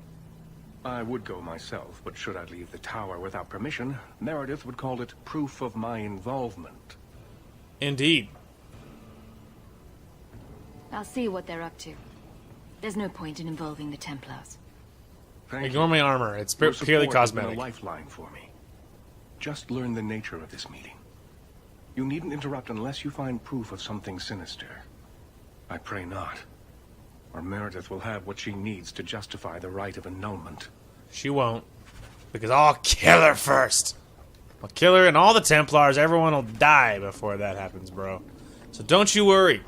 I would go myself, but should I leave the tower without permission, Meredith would call it proof of my involvement. Indeed. I'll see what they're up to. There's no point in involving the Templars. Ignore my armor. It's Your purely support has been cosmetic. a lifeline for me. Just learn the nature of this meeting. You needn't interrupt unless you find proof of something sinister. I pray not. Or Meredith will have what she needs to justify the right of annulment. She won't. Because I'll kill her first. I'll kill her and all the Templars. Everyone will die before that happens, bro. So don't you worry.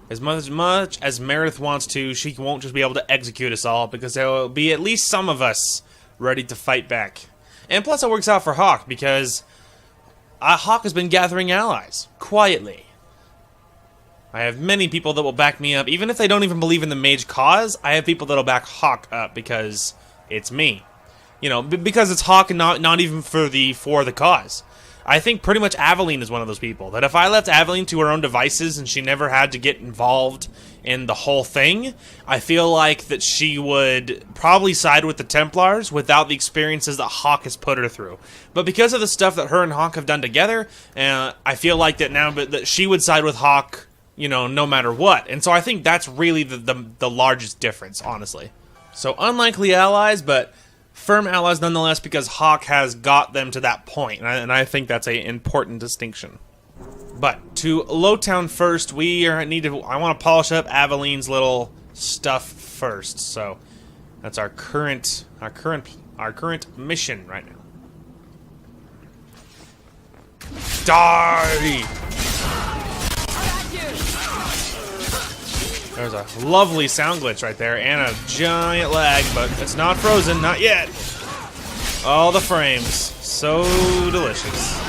As much as Meredith wants to, she won't just be able to execute us all, because there will be at least some of us ready to fight back. And plus it works out for Hawk, because Hawke has been gathering allies, quietly. I have many people that will back me up. Even if they don't even believe in the mage cause, I have people that'll back Hawke up because it's me. You know, because it's Hawke and not even for the cause. I think pretty much Aveline is one of those people. That if I left Aveline to her own devices and she never had to get involved in the whole thing, I feel like that she would probably side with the Templars without the experiences that Hawke has put her through. But because of the stuff that her and Hawke have done together, I feel like that now that she would side with Hawke, you know, no matter what. And so I think that's really the largest difference, honestly. So unlikely allies, but firm allies nonetheless, because Hawke has got them to that point, and I think that's an important distinction. But to Lowtown first, I want to polish up Aveline's little stuff first. So that's our current mission right now. Die! There's a lovely sound glitch right there, and a giant lag, but it's not frozen, not yet. All the frames, so delicious.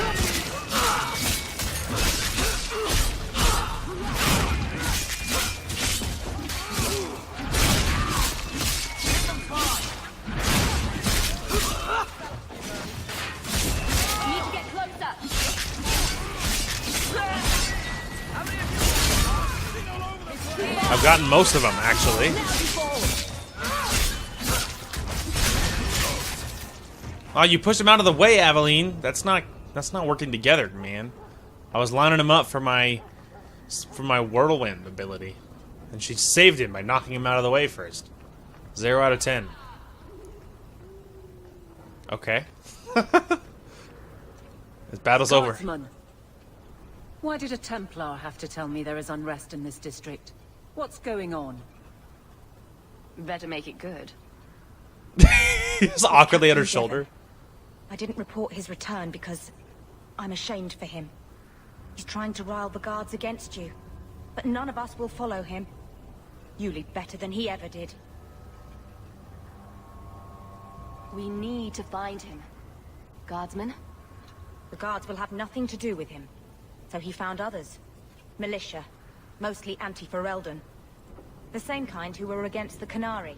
I've gotten most of them, actually. Oh, you pushed him out of the way, Aveline. That's not working together, man. I was lining him up for my whirlwind ability, and she saved him by knocking him out of the way first. 0 out of 10. Okay. This battle's over. Guardsman. Why did a Templar have to tell me there is unrest in this district? What's going on? Better make it good. He's awkwardly at her shoulder. I didn't report his return because I'm ashamed for him. He's trying to rile the guards against you. But none of us will follow him. You lead better than he ever did. We need to find him. Guardsmen? The guards will have nothing to do with him. So he found others. Militia. Mostly anti-Ferelden. The same kind who were against the Canary.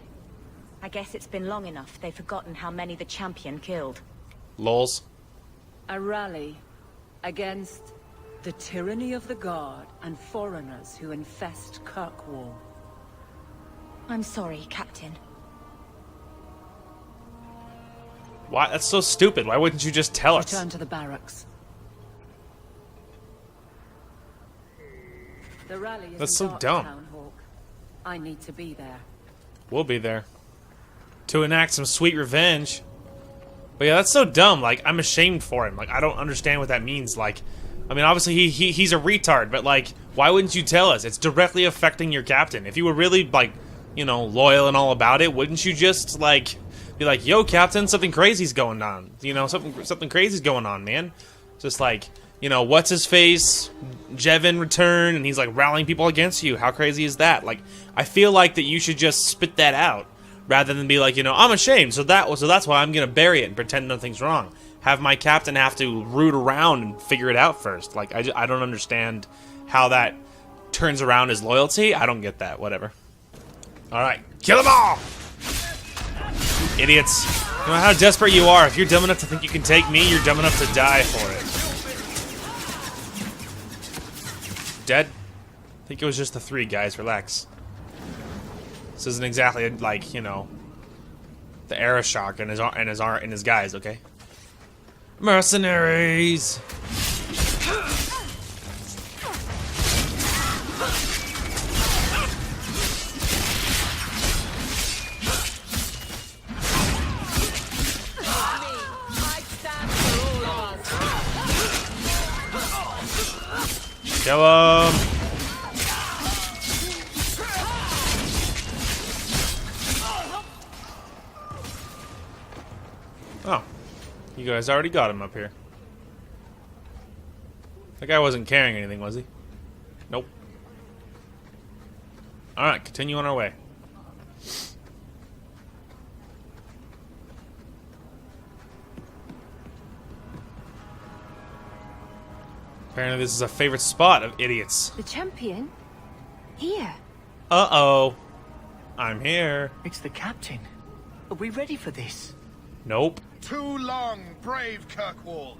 I guess it's been long enough they've forgotten how many the champion killed. Lols. A rally against the tyranny of the Guard and foreigners who infest Kirkwall. I'm sorry, Captain. Why? That's so stupid. Why wouldn't you just tell us? Return to the barracks. The rally is That's in so dumb. Darktown, Hawke. I need to be there. We'll be there. To enact some sweet revenge. But yeah, that's so dumb. Like, I'm ashamed for him. Like, I don't understand what that means. Like, I mean, obviously he's a retard, but like, why wouldn't you tell us? It's directly affecting your captain. If you were really, like, you know, loyal and all about it, wouldn't you just, like, be like, yo, Captain, something crazy's going on. You know, something crazy's going on, man. Just like, you know, what's his face? Jevin returned, and he's like rallying people against you. How crazy is that? Like, I feel like that you should just spit that out, rather than be like, you know, I'm ashamed, so that's why I'm gonna bury it and pretend nothing's wrong. Have my captain have to root around and figure it out first. Like, I don't understand how that turns around his loyalty. I don't get that. Whatever. All right, kill them all, idiots. No matter how desperate you are, if you're dumb enough to think you can take me, you're dumb enough to die for it. Dead? I think it was just the 3 guys. Relax. This isn't exactly like, you know, the Arashock and his guys, okay? Mercenaries. Kill him! Oh. You guys already got him up here. That guy wasn't carrying anything, was he? Nope. Alright, continue on our way. Apparently this is a favorite spot of idiots. The champion? Here. Uh-oh. I'm here. It's the captain. Are we ready for this? Nope. Too long, brave Kirkwall.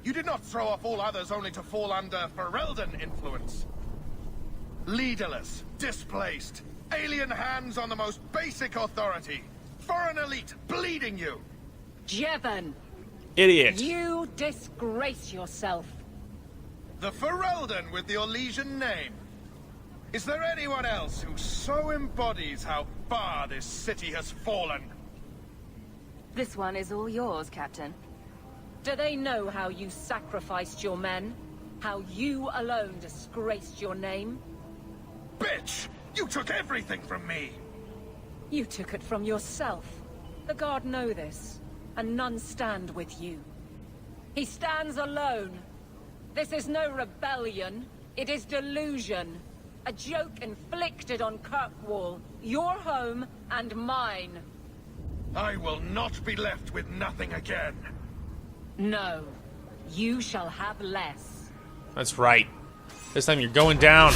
You did not throw off all others only to fall under Ferelden influence. Leaderless, displaced, alien hands on the most basic authority. Foreign elite bleeding you. Jevon! Idiot. You disgrace yourself. The Ferelden with the Orlesian name. Is there anyone else who so embodies how far this city has fallen? This one is all yours, Captain. Do they know how you sacrificed your men? How you alone disgraced your name? Bitch! You took everything from me! You took it from yourself. The Guard know this, and none stand with you. He stands alone. This is no rebellion. It is delusion. A joke inflicted on Kirkwall, your home and mine. I will not be left with nothing again. No. You shall have less. That's right. This time you're going down.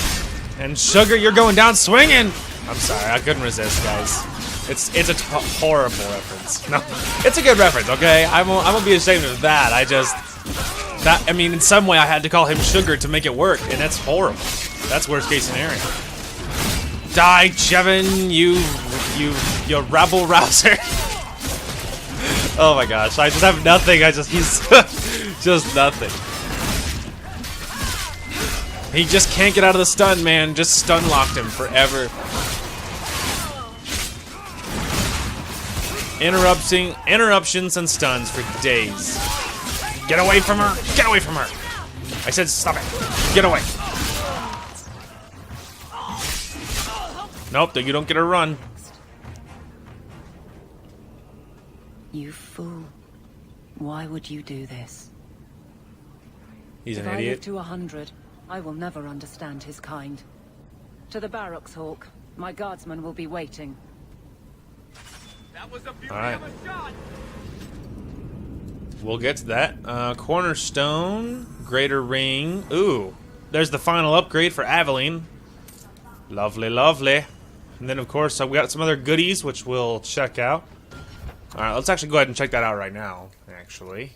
And Sugar, you're going down swinging! I'm sorry, I couldn't resist, guys. It's a horrible reference. No, it's a good reference, okay? I won't be ashamed of that. I mean, in some way I had to call him Sugar to make it work, and that's horrible. That's worst case scenario. Die, Jevon, you rabble rouser. Oh my gosh, I just have nothing. He's just nothing. He just can't get out of the stun, man. Just stun locked him forever. Interruptions and stuns for days. Get away from her! Get away from her! I said stop it. Get away. Nope, you don't get a run. You fool. Why would you do this? He's an if I live idiot. to 100, I will never understand his kind. To the barracks, Hawk. My guardsmen will be waiting. That was a beauty All right. of a shot. We'll get to that. Cornerstone, Greater Ring. Ooh, there's the final upgrade for Aveline. Lovely, lovely. And then, of course, we got some other goodies, which we'll check out. All right, let's actually go ahead and check that out right now, actually.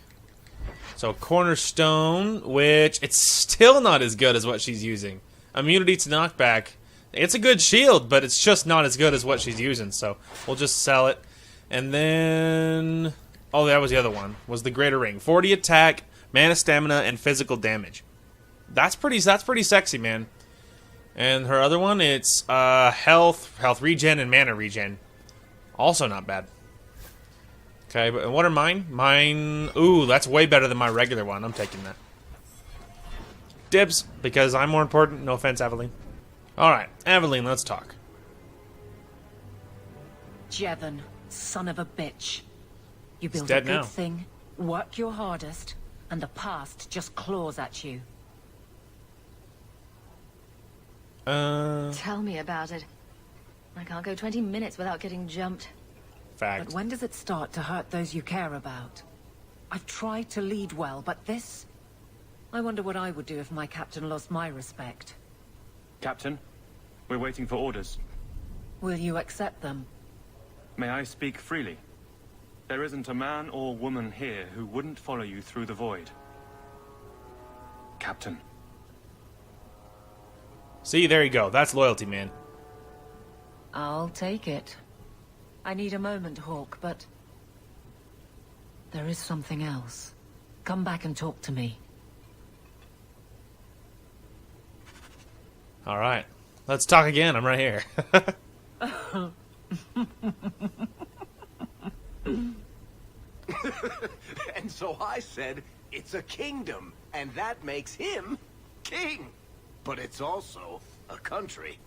So, Cornerstone, which it's still not as good as what she's using. Immunity to knockback. It's a good shield, but it's just not as good as what she's using, so we'll just sell it. And then... oh, that was the other one. Was the Greater Ring. 40 attack, mana stamina, and physical damage. That's pretty sexy, man. And her other one, it's health regen, and mana regen. Also not bad. Okay, but what are mine? Mine... ooh, that's way better than my regular one. I'm taking that. Dibs, because I'm more important. No offense, Aveline. Alright, Aveline, let's talk. Jevon, son of a bitch. You He's build a dead good now. thing, work your hardest, and the past just claws at you. Tell me about it. I can't go 20 minutes without getting jumped. Fact. But when does it start to hurt those you care about? I've tried to lead well, but this... I wonder what I would do if my captain lost my respect. Captain, we're waiting for orders. Will you accept them? May I speak freely? There isn't a man or woman here who wouldn't follow you through the void. Captain. See, there you go. That's loyalty, man. I'll take it. I need a moment, Hawk, but... there is something else. Come back and talk to me. Alright. Let's talk again. I'm right here. And so I said, it's a kingdom, and that makes him king. But it's also a country.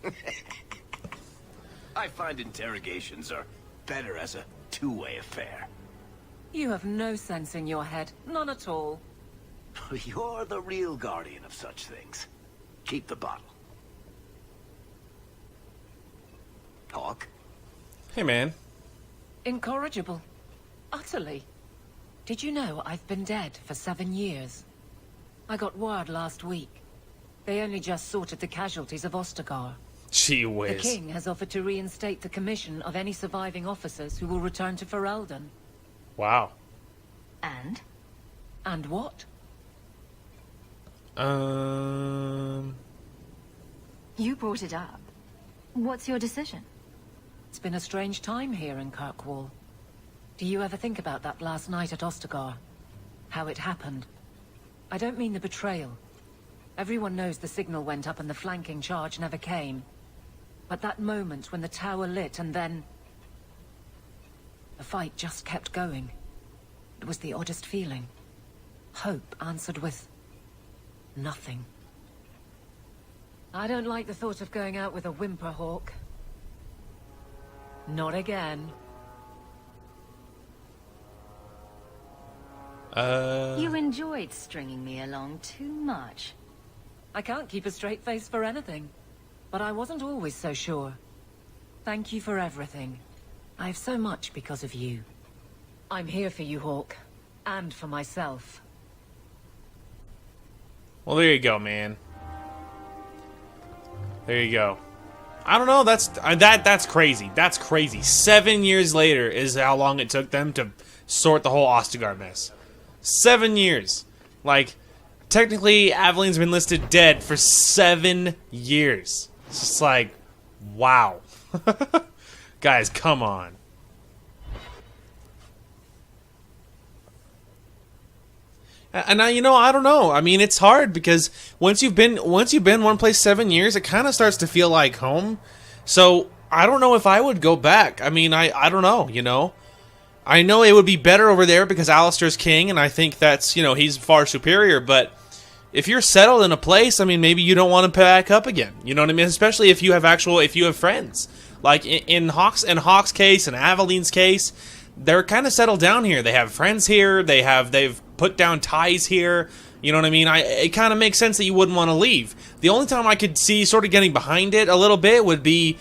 I find interrogations are better as a two-way affair. You have no sense in your head. None at all. You're the real guardian of such things. Keep the bottle. Hawk? Hey, man. Incorrigible. Utterly. Did you know I've been dead for 7 years? I got word last week. They only just sorted the casualties of Ostagar. Gee The whiz. king has offered to reinstate the commission of any surviving officers who will return to Ferelden. Wow. And? And what? You brought it up. What's your decision? It's been a strange time here in Kirkwall. Do you ever think about that last night at Ostagar? How it happened? I don't mean the betrayal. Everyone knows the signal went up and the flanking charge never came. But that moment when the tower lit and then... the fight just kept going. It was the oddest feeling. Hope answered with... nothing. I don't like the thought of going out with a whimper, Hawk. Not again. You enjoyed stringing me along too much. I can't keep a straight face for anything. But I wasn't always so sure. Thank you for everything. I have so much because of you. I'm here for you, Hawk. And for myself. Well, there you go, man. There you go. I don't know. That's crazy. That's crazy. 7 years later is how long it took them to sort the whole Ostagar mess. 7 years. Like, technically, Aveline's been listed dead for 7 years. It's just like, wow. Guys, come on. And I, I don't know. I mean, it's hard because once you've been one place 7 years, it kind of starts to feel like home. So I don't know if I would go back. I mean, I don't know. I know it would be better over there because Alistair's king, and I think that's he's far superior. But if you're settled in a place, I mean, maybe you don't want to pack up again. You know what I mean? Especially if you have friends. Like in Hawk's case and Aveline's case, they're kind of settled down here. They have friends here. They've put down ties here. You know what I mean? It kind of makes sense that you wouldn't want to leave. The only time I could see sort of getting behind it a little bit would be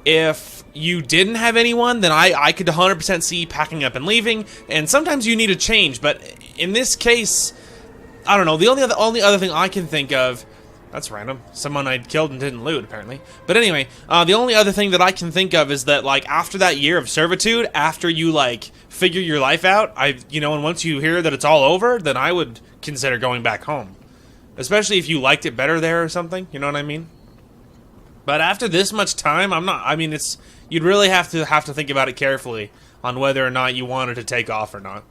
if you didn't have anyone, then I could 100% see packing up and leaving. And sometimes you need a change, but in this case, I don't know. The only other thing I can think of, that's random. Someone I'd killed and didn't loot, apparently. But anyway, the only other thing that I can think of is that, like, after that year of servitude, after you, like, figure your life out, and once you hear that it's all over, then I would consider going back home. Especially if you liked it better there or something, you know what I mean? But after this much time, you'd really have to think about it carefully on whether or not you wanted to take off or not.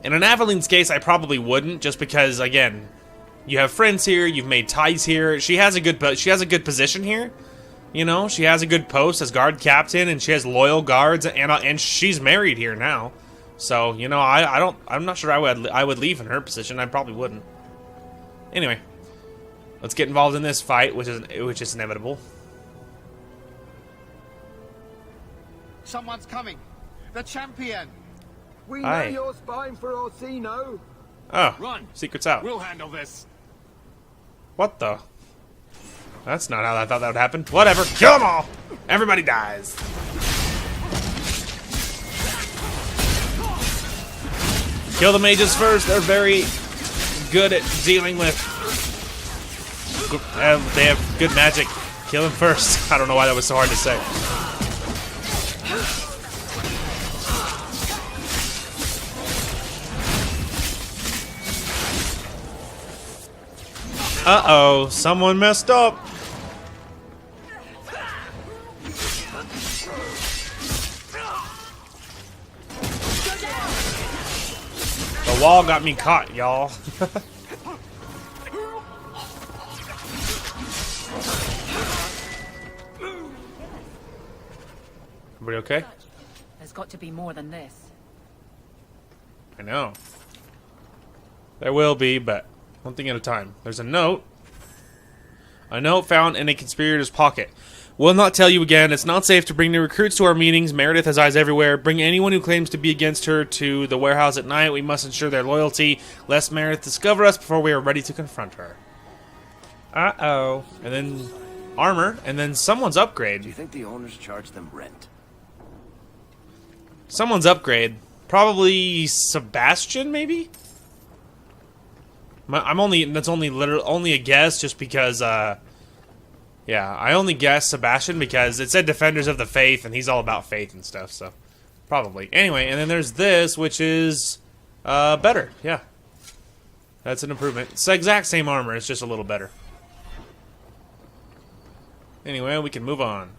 In an Aveline's case, I probably wouldn't, just because, again, you have friends here, you've made ties here. She has a good position here. She has a good post as guard captain, and she has loyal guards, and she's married here now. So, I'm not sure I would leave in her position. I probably wouldn't. Anyway, let's get involved in this fight, which is inevitable. Someone's coming. The champion. We know you're spying for Orsino. Oh, run! Secret's out. We'll handle this. What the? That's not how I thought that would happen. Whatever. Kill them all. Everybody dies. Kill the mages first. They're very good at dealing with. They have good magic. Kill them first. I don't know why that was so hard to say. Uh-oh, someone messed up. The wall got me caught, y'all. Everybody okay? There's got to be more than this. I know. There will be, but one thing at a time. There's a note. A note found in a conspirator's pocket. Will not tell you again. It's not safe to bring new recruits to our meetings. Meredith has eyes everywhere. Bring anyone who claims to be against her to the warehouse at night. We must ensure their loyalty, lest Meredith discover us before we are ready to confront her. Uh-oh. And then armor, and then someone's upgrade. Do you think the owners charge them rent? Someone's upgrade. Probably Sebastian, maybe? That's only a guess, just because. Yeah, I only guessed Sebastian because it said Defenders of the Faith, and he's all about faith and stuff. So, probably. Anyway, and then there's this, which is better. Yeah, that's an improvement. It's the exact same armor. It's just a little better. Anyway, we can move on.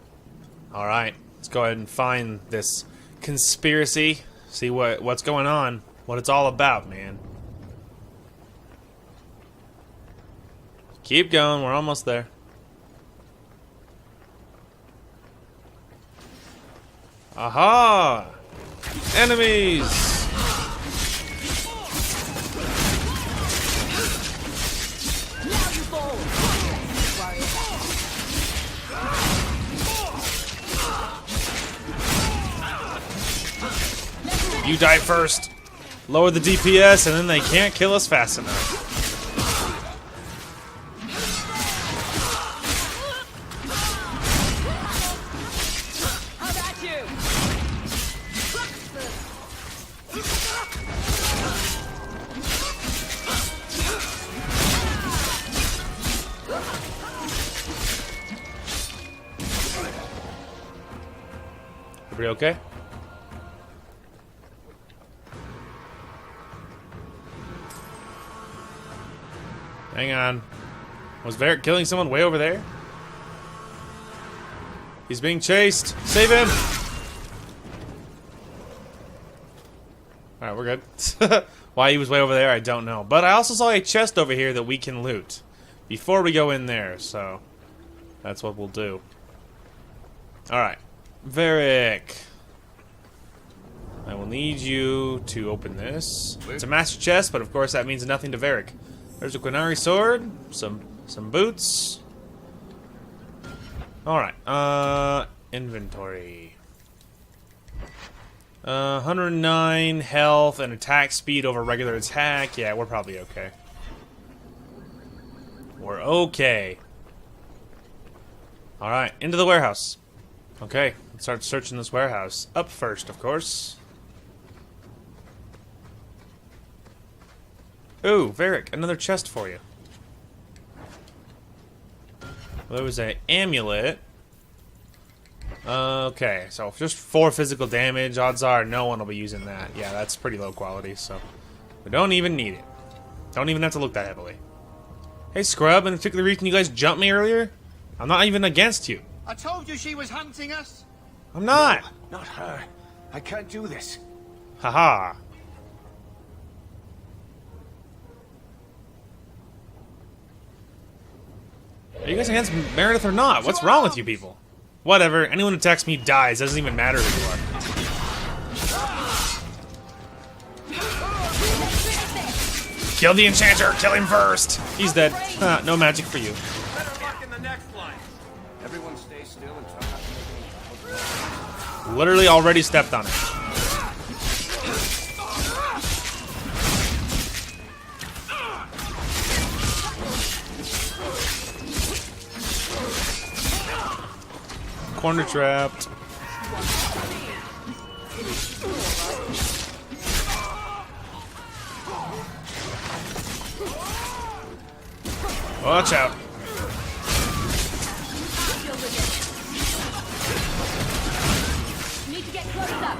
All right, let's go ahead and find this conspiracy. See what's going on. What it's all about, man. Keep going. We're almost there. Aha! Enemies! You die first. Lower the DPS, and then they can't kill us fast enough. Everybody okay? Hang on. Was Varric killing someone way over there? He's being chased. Save him! Alright, we're good. Why he was way over there, I don't know. But I also saw a chest over here that we can loot before we go in there, so that's what we'll do. Alright. Varric. I will need you to open this. It's a master chest, but of course that means nothing to Varric. There's a Quinari sword, some boots. Alright, inventory. 109 health and attack speed over regular attack. Yeah, we're probably okay. We're okay. Alright, into the warehouse. Okay, let's start searching this warehouse. Up first, of course. Ooh, Varric, another chest for you. Well, there was an amulet. Okay, so just 4 physical damage. Odds are no one will be using that. Yeah, that's pretty low quality, so we don't even need it. Don't even have to look that heavily. Hey, Scrub, in a particular reason you guys jumped me earlier? I'm not even against you. I told you she was hunting us. I'm not. No, not her. I can't do this. Haha. Are you guys against Meredith or not? What's wrong with you people? Whatever. Anyone who attacks me dies. Doesn't even matter who you are. Kill the enchanter. Kill him first. He's dead. No magic for you. Better luck in the next line. Everyone stay still and try not to make any... Literally already stepped on it. Corner trapped. Watch out. Need to get closer.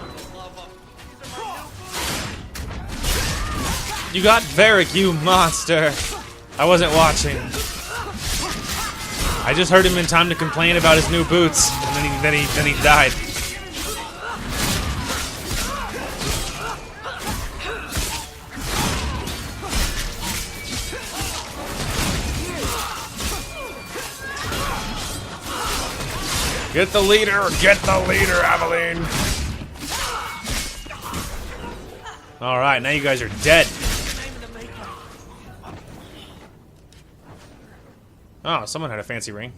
You got Varric, you monster. I wasn't watching. I just heard him in time to complain about his new boots, and then he died. Get the leader, Aveline. All right, now you guys are dead. Oh, someone had a fancy ring.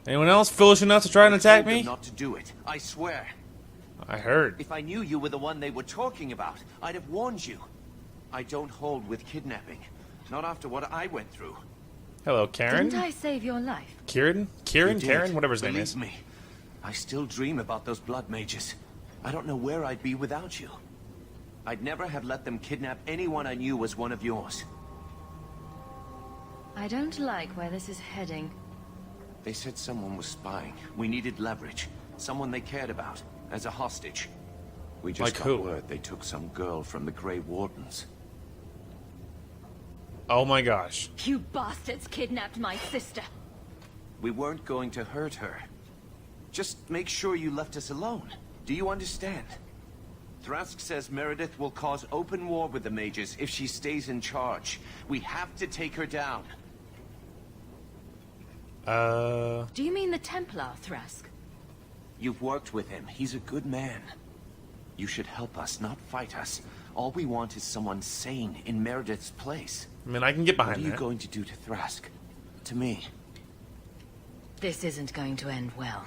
Anyone else foolish enough to try and attack me? Not to do it, I swear. I heard. If I knew you were the one they were talking about, I'd have warned you. I don't hold with kidnapping. Not after what I went through. Hello, Karen. Didn't I save your life? Kieran? You did. Karen? Whatever his name is. Believe me, I still dream about those blood mages. I don't know where I'd be without you. I'd never have let them kidnap anyone I knew was one of yours. I don't like where this is heading. They said someone was spying. We needed leverage. Someone they cared about. As a hostage. We just Like got who? word they took some girl from the Grey Wardens. Oh my gosh. You bastards kidnapped my sister. We weren't going to hurt her. Just make sure you left us alone. Do you understand? Thrask says Meredith will cause open war with the mages if she stays in charge. We have to take her down. Do you mean the Templar, Thrask? You've worked with him. He's a good man. You should help us, not fight us. All we want is someone sane in Meredith's place. I mean, I can get behind that. What are you that. going to do to Thrask? To me? This isn't going to end well.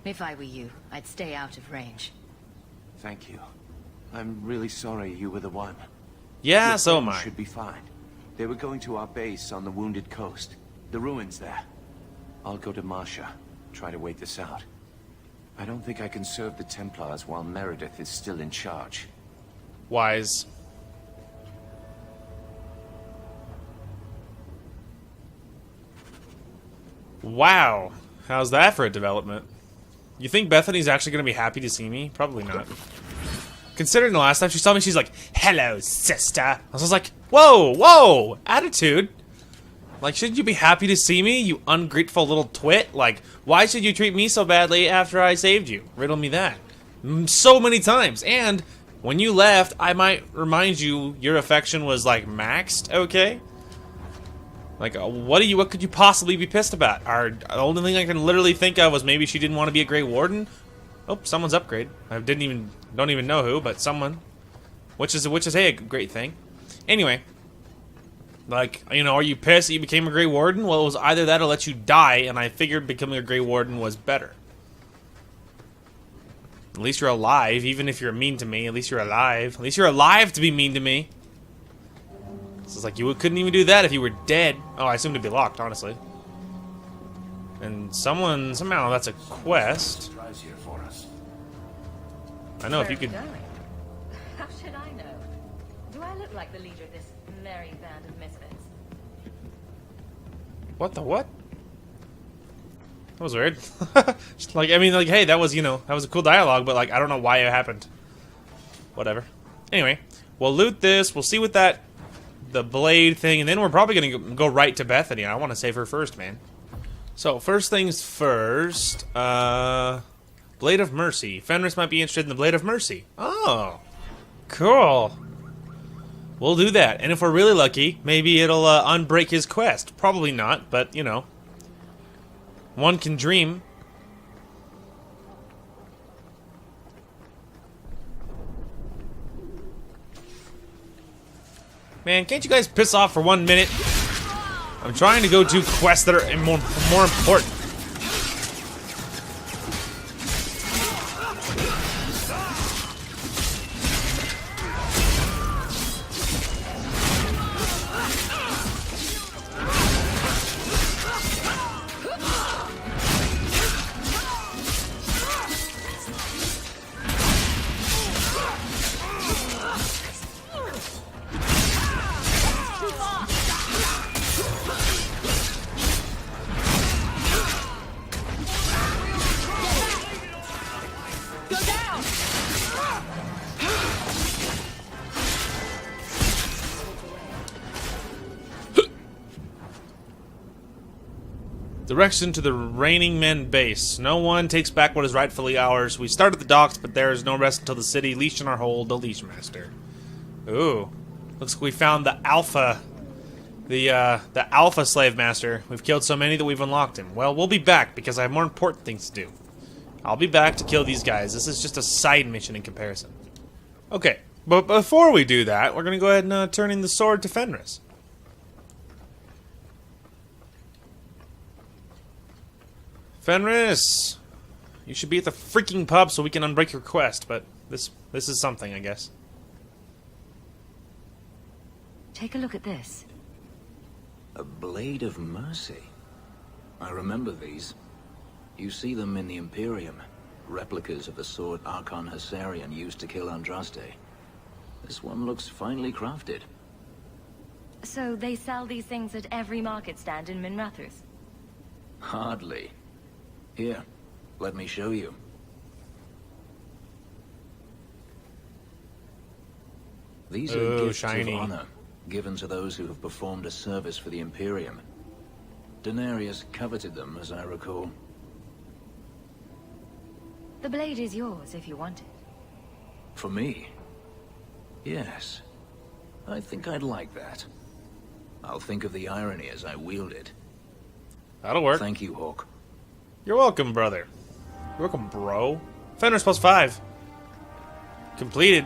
If I were you, I'd stay out of range. Thank you. I'm really sorry you were the one. Yeah, Your so am friends I. should be fine. They were going to our base on the Wounded Coast. The ruins there. I'll go to Marsha. Try to wait this out. I don't think I can serve the Templars while Meredith is still in charge. Wise. Wow. How's that for a development? You think Bethany's actually going to be happy to see me? Probably not. Considering the last time she saw me, she's like, "Hello, sister." I was just like, whoa, whoa, attitude. Like, shouldn't you be happy to see me, you ungrateful little twit? Like, why should you treat me so badly after I saved you? Riddle me that. So many times. And when you left, I might remind you your affection was, like, maxed, okay? Like, what could you possibly be pissed about? The only thing I can literally think of was maybe she didn't want to be a Grey Warden. Oh, someone's upgrade. I don't even know who, but someone. Which is hey, a great thing. Anyway. Like, you know, are you pissed that you became a Grey Warden? Well, it was either that or let you die, and I figured becoming a Grey Warden was better. At least you're alive, even if you're mean to me. At least you're alive. At least you're alive to be mean to me. So it's like, you couldn't even do that if you were dead. Oh, I assumed it'd be locked, honestly. And somehow that's a quest. I know, if you could... How should I know? Do I look like the leader of this merry band of misfits? What the what? That was weird. Just like, I mean, like, hey, that was, you know, that was a cool dialogue, but, like, I don't know why it happened. Whatever. Anyway, we'll loot this, we'll see what the blade thing, and then we're probably gonna go right to Bethany. I want to save her first, man. So, first things first, Blade of Mercy. Fenris might be interested in the Blade of Mercy. Oh, cool. We'll do that. And if we're really lucky, maybe it'll unbreak his quest. Probably not, but, you know. One can dream. Man, can't you guys piss off for 1 minute? I'm trying to go do quests that are more important. Direction to the Reigning Men base. No one takes back what is rightfully ours. We start at the docks, but there is no rest until the city. Leash in our hold, the Leash Master. Ooh. Looks like we found the Alpha. The Alpha Slave Master. We've killed so many that we've unlocked him. Well, we'll be back, because I have more important things to do. I'll be back to kill these guys. This is just a side mission in comparison. Okay, but before we do that, we're going to go ahead and turn in the sword to Fenris. Fenris! You should be at the freaking pub so we can unbreak your quest, but this is something, I guess. Take a look at this. A Blade of Mercy. I remember these. You see them in the Imperium. Replicas of the sword Archon Hessarian used to kill Andraste. This one looks finely crafted. So they sell these things at every market stand in Minrathous? Hardly. Here, let me show you. These are gifts shiny. of honor, given to those who have performed a service for the Imperium. Denarius coveted them, as I recall. The blade is yours if you want it. For me? Yes. I think I'd like that. I'll think of the irony as I wield it. That'll work. Thank you, Hawk. You're welcome, brother. You're welcome, bro. Fenris +5. Completed.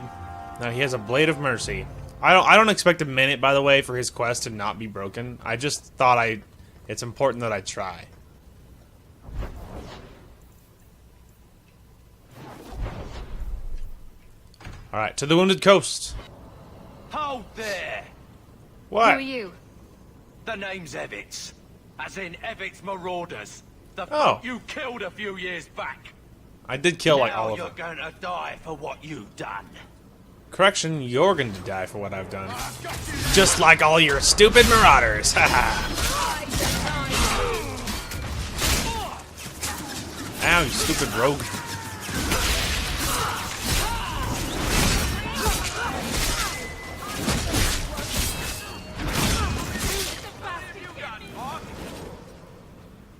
Now he has a Blade of Mercy. I don't expect a minute, by the way, for his quest to not be broken. I just thought it's important that I try. Alright, to the Wounded Coast. Hold there! What? Who are you? The name's Evitz. As in Evitz Marauders. The Oh. folk you killed a few years back. I did kill like Now all of you're them. going to die for what you've done. Correction, you're going to die for what I've done. Just like all your stupid marauders. Haha. Ow, you stupid rogue.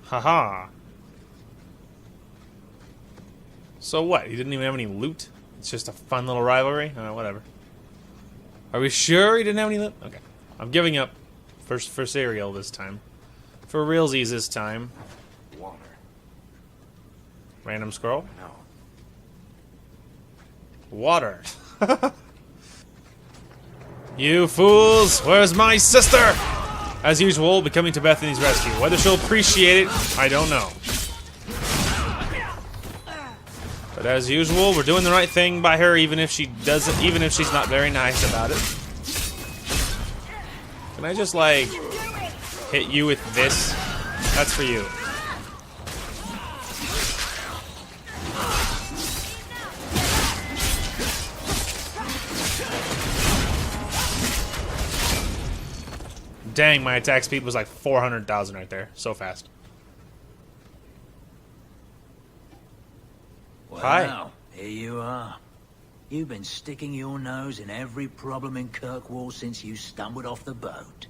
Haha. So what? He didn't even have any loot? It's just a fun little rivalry? Whatever. Are we sure he didn't have any loot? Okay. I'm giving up for cereal this time. For realsies this time. Water. Random scroll? No. Water. You fools! Where's my sister? As usual, we'll be coming to Bethany's rescue. Whether she'll appreciate it, I don't know. But as usual, we're doing the right thing by her, even if she doesn't, even if she's not very nice about it. Can I just like hit you with this? That's for you. Dang, my attack speed was like 400,000 right there. So fast. Well, Hi. Here you are. You've been sticking your nose in every problem in Kirkwall since you stumbled off the boat.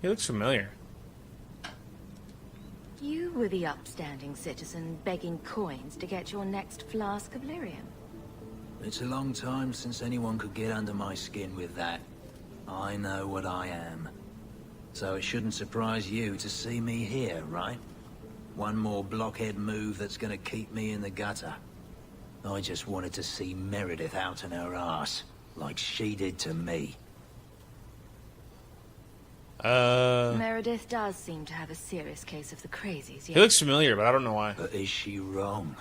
He looks familiar. You were the upstanding citizen begging coins to get your next flask of lyrium. It's a long time since anyone could get under my skin with that. I know what I am. So it shouldn't surprise you to see me here, right? One more blockhead move that's gonna keep me in the gutter. I just wanted to see Meredith out in her ass, like she did to me. Meredith does seem to have a serious case of the crazies, He looks familiar, but I don't know why. But is she wrong?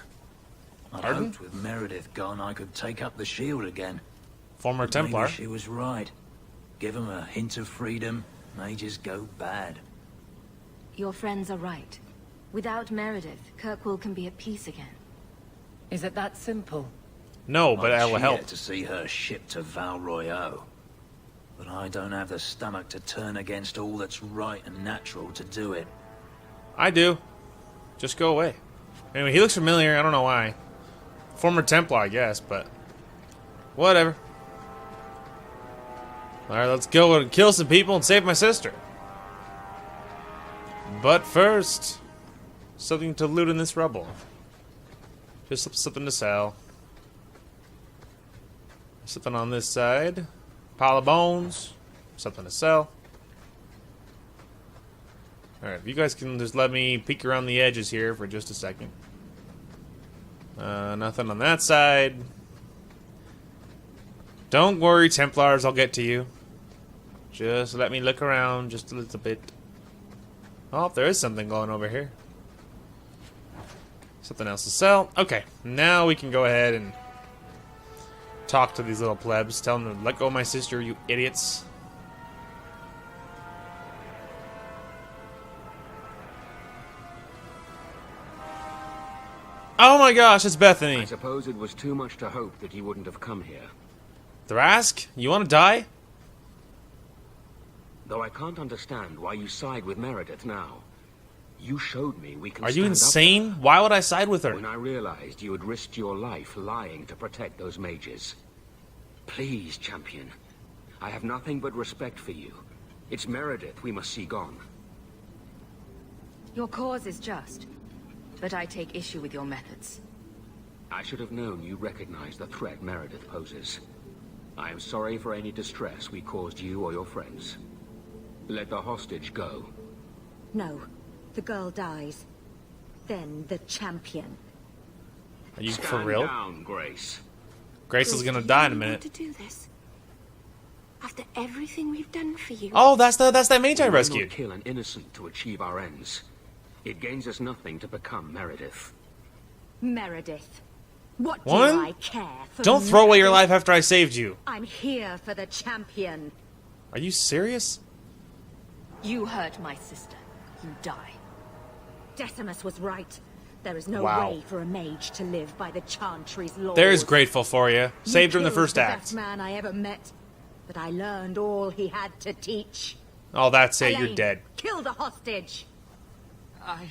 I Pardon? hoped with Meredith gone I could take up the shield again. Former Templar. Maybe she was right. Give him a hint of freedom, may just go bad. Your friends are right. Without Meredith, Kirkwall can be at peace again. Is it that simple? No, but I'd I will help. cheer to see her shipped to Val Royeaux. But I don't have the stomach to turn against all that's right and natural to do it. I do. Just go away. Anyway, he looks familiar. I don't know why. Former Templar, I guess, but whatever. Alright, let's go and kill some people and save my sister. But first, something to loot in this rubble. Just something to sell. Something on this side. Pile of bones. Something to sell. Alright, if you guys can just let me peek around the edges here for just a second. Nothing on that side. Don't worry, Templars, I'll get to you. Just let me look around just a little bit. Oh, there is something going over here. Something else to sell. Okay, now we can go ahead and talk to these little plebs. Tell them to let go of my sister, you idiots. Oh my gosh, it's Bethany. I suppose it was too much to hope that you wouldn't have come here. Thrask, you want to die? Though I can't understand why you side with Meredith now. You showed me we can Are you stand up insane? Why would I side with her? when I realized you had risked your life lying to protect those mages. Please, champion. I have nothing but respect for you. It's Meredith we must see gone. Your cause is just, but I take issue with your methods. I should have known you recognized the threat Meredith poses. I am sorry for any distress we caused you or your friends. Let the hostage go. No. The girl dies. Then the champion. Are you Stand for real? down, Grace. Grace is gonna die in a minute. To do this? After everything we've done for you. Oh, that's that mage I We will rescued. not kill an innocent to achieve our ends. It gains us nothing to become Meredith. Meredith. What do What? I care for Don't throw away your Meredith? life after I saved you. I'm here for the champion. Are you serious? You hurt my sister. You die. Decimus was right. There is no Wow. way for a mage to live by the Chantry's laws. There's grateful for you. You Saved her in the killed first the act. best man I ever met, but I learned all he had to teach. Oh, that's it. You're Elaine, dead. Kill the hostage. I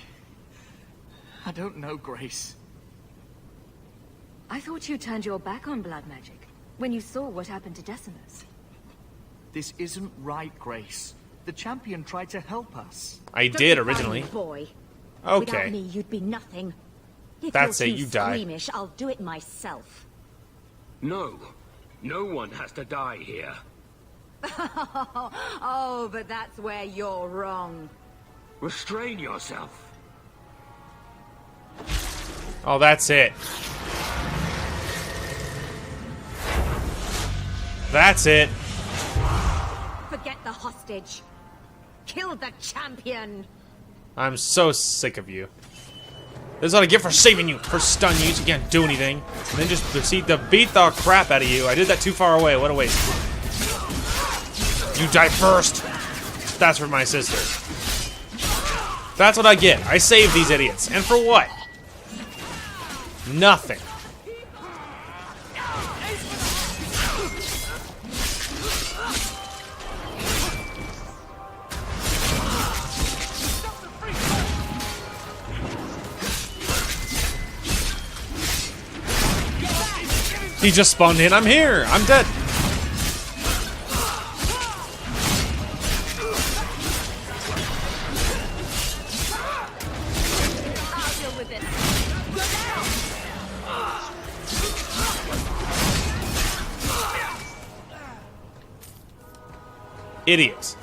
don't know, Grace. I thought you turned your back on blood magic when you saw what happened to Decimus. This isn't right, Grace. The champion tried to help us. I Don't did define originally. me, boy. Okay. Without me, you'd be nothing. If That's you're it, too you die. squeamish, I'll do it myself. No. No one has to die here. Oh, but that's where you're wrong. Restrain yourself. Oh, that's it. That's it. Forget the hostage. Kill the champion. I'm so sick of you. This is what I get for saving you, for stunning you so you can't do anything. And then just proceed to beat the crap out of you. I did that too far away. What a waste. You die first. That's for my sister. That's what I get. I saved these idiots. And for what? Nothing. He just spawned in. I'm here. I'm dead. I'll deal with it. Idiots.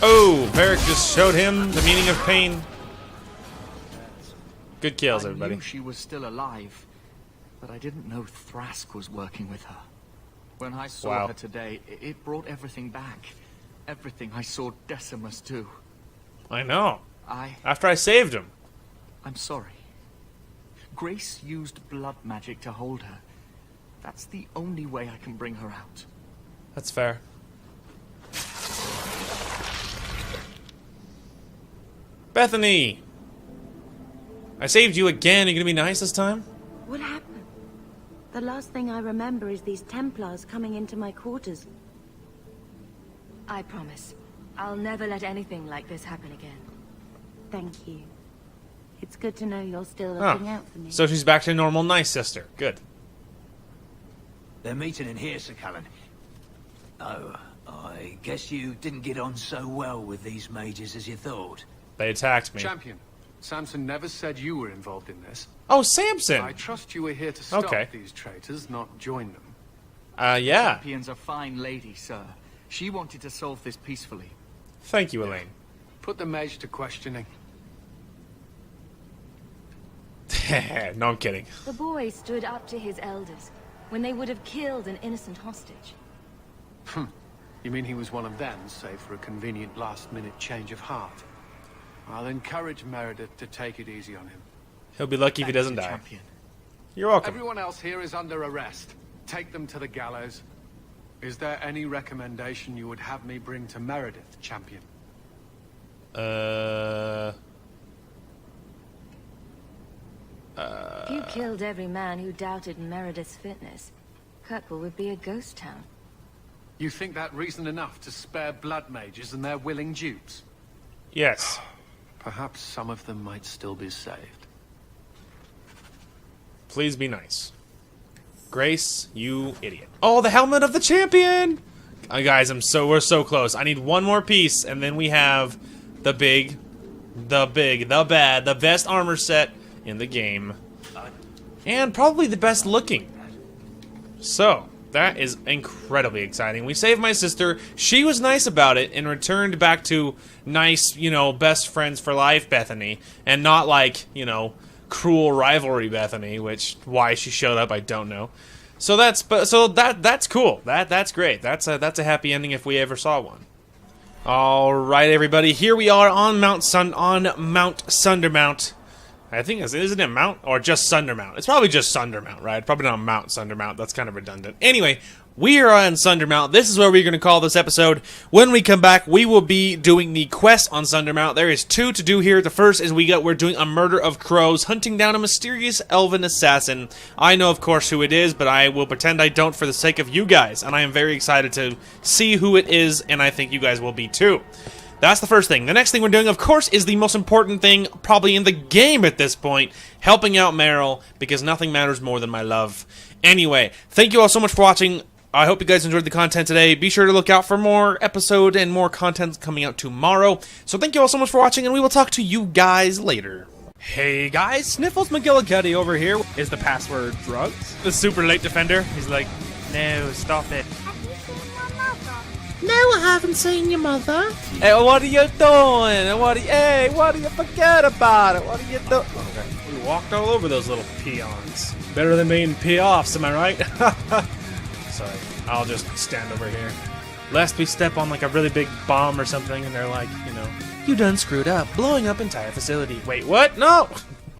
Oh, Varric just showed him the meaning of pain. Good kills, everybody. I knew she was still alive, but I didn't know Thrask was working with her. When I saw Wow. her today, it brought everything back. Everything I saw Decimus do. I know. I... After I saved him. I'm sorry. Grace used blood magic to hold her. That's the only way I can bring her out. That's fair. Bethany! I saved you again. Are you gonna be nice this time? What happened? The last thing I remember is these Templars coming into my quarters. I promise. I'll never let anything like this happen again. Thank you. It's good to know you're still Oh. looking out for me. So she's back to normal nice sister. Good. They're meeting in here, Sir Callan. Oh, I guess you didn't get on so well with these mages as you thought. They attacked me. Champion, Samson never said you were involved in this. Oh, Samson! I trust you were here to stop Okay. these traitors, not join them. Yeah. Champion's a fine lady, sir. She wanted to solve this peacefully. Thank you, Elaine. Put the mage to questioning. No, I'm kidding. The boy stood up to his elders when they would have killed an innocent hostage. You mean he was one of them, save for a convenient last-minute change of heart? I'll encourage Meredith to take it easy on him. He'll be lucky if he doesn't die. You're welcome. Everyone else here is under arrest. Take them to the gallows. Is there any recommendation you would have me bring to Meredith, champion? If you killed every man who doubted Meredith's fitness, Kirkwall would be a ghost town. You think that reason enough to spare blood mages and their willing dupes? Yes. Perhaps some of them might still be saved. Please be nice. Grace, you idiot. Oh, the helmet of the champion! Guys, we're so close. I need one more piece, and then we have the best armor set in the game. And probably the best looking. So, that is incredibly exciting. We saved my sister. She was nice about it and returned back to nice, best friends for life Bethany. And not like, cruel rivalry Bethany, why she showed up, I don't know. So that's cool. That's great. That's a happy ending if we ever saw one. All right, everybody. Here we are on Mount Sundermount. I think isn't it Mount or just Sundermount? It's probably just Sundermount, right? Probably not Mount Sundermount. That's kind of redundant. Anyway, we are on Sundermount. This is where we're going to call this episode. When we come back, we will be doing the quest on Sundermount. There is 2 to do here. The first is we're doing a murder of crows, hunting down a mysterious elven assassin. I know, of course, who it is, but I will pretend I don't for the sake of you guys. And I am very excited to see who it is, and I think you guys will be too. That's the first thing. The next thing we're doing, of course, is the most important thing probably in the game at this point, helping out Meryl, because nothing matters more than my love. Anyway, thank you all so much for watching. I hope you guys enjoyed the content today. Be sure to look out for more episode and more content coming out tomorrow. So thank you all so much for watching, and we will talk to you guys later. Hey guys, Sniffles McGillicuddy over here. Is the password drugs? The super late defender. He's like, no, stop it. No, I haven't seen your mother. Hey, what are you doing? What do you forget about it? What are you doing? Okay. We walked all over those little peons. Better than being pee-offs, am I right? Sorry, I'll just stand over here. Lest we step on like a really big bomb or something and they're like, you done screwed up, blowing up entire facility. Wait, what? No!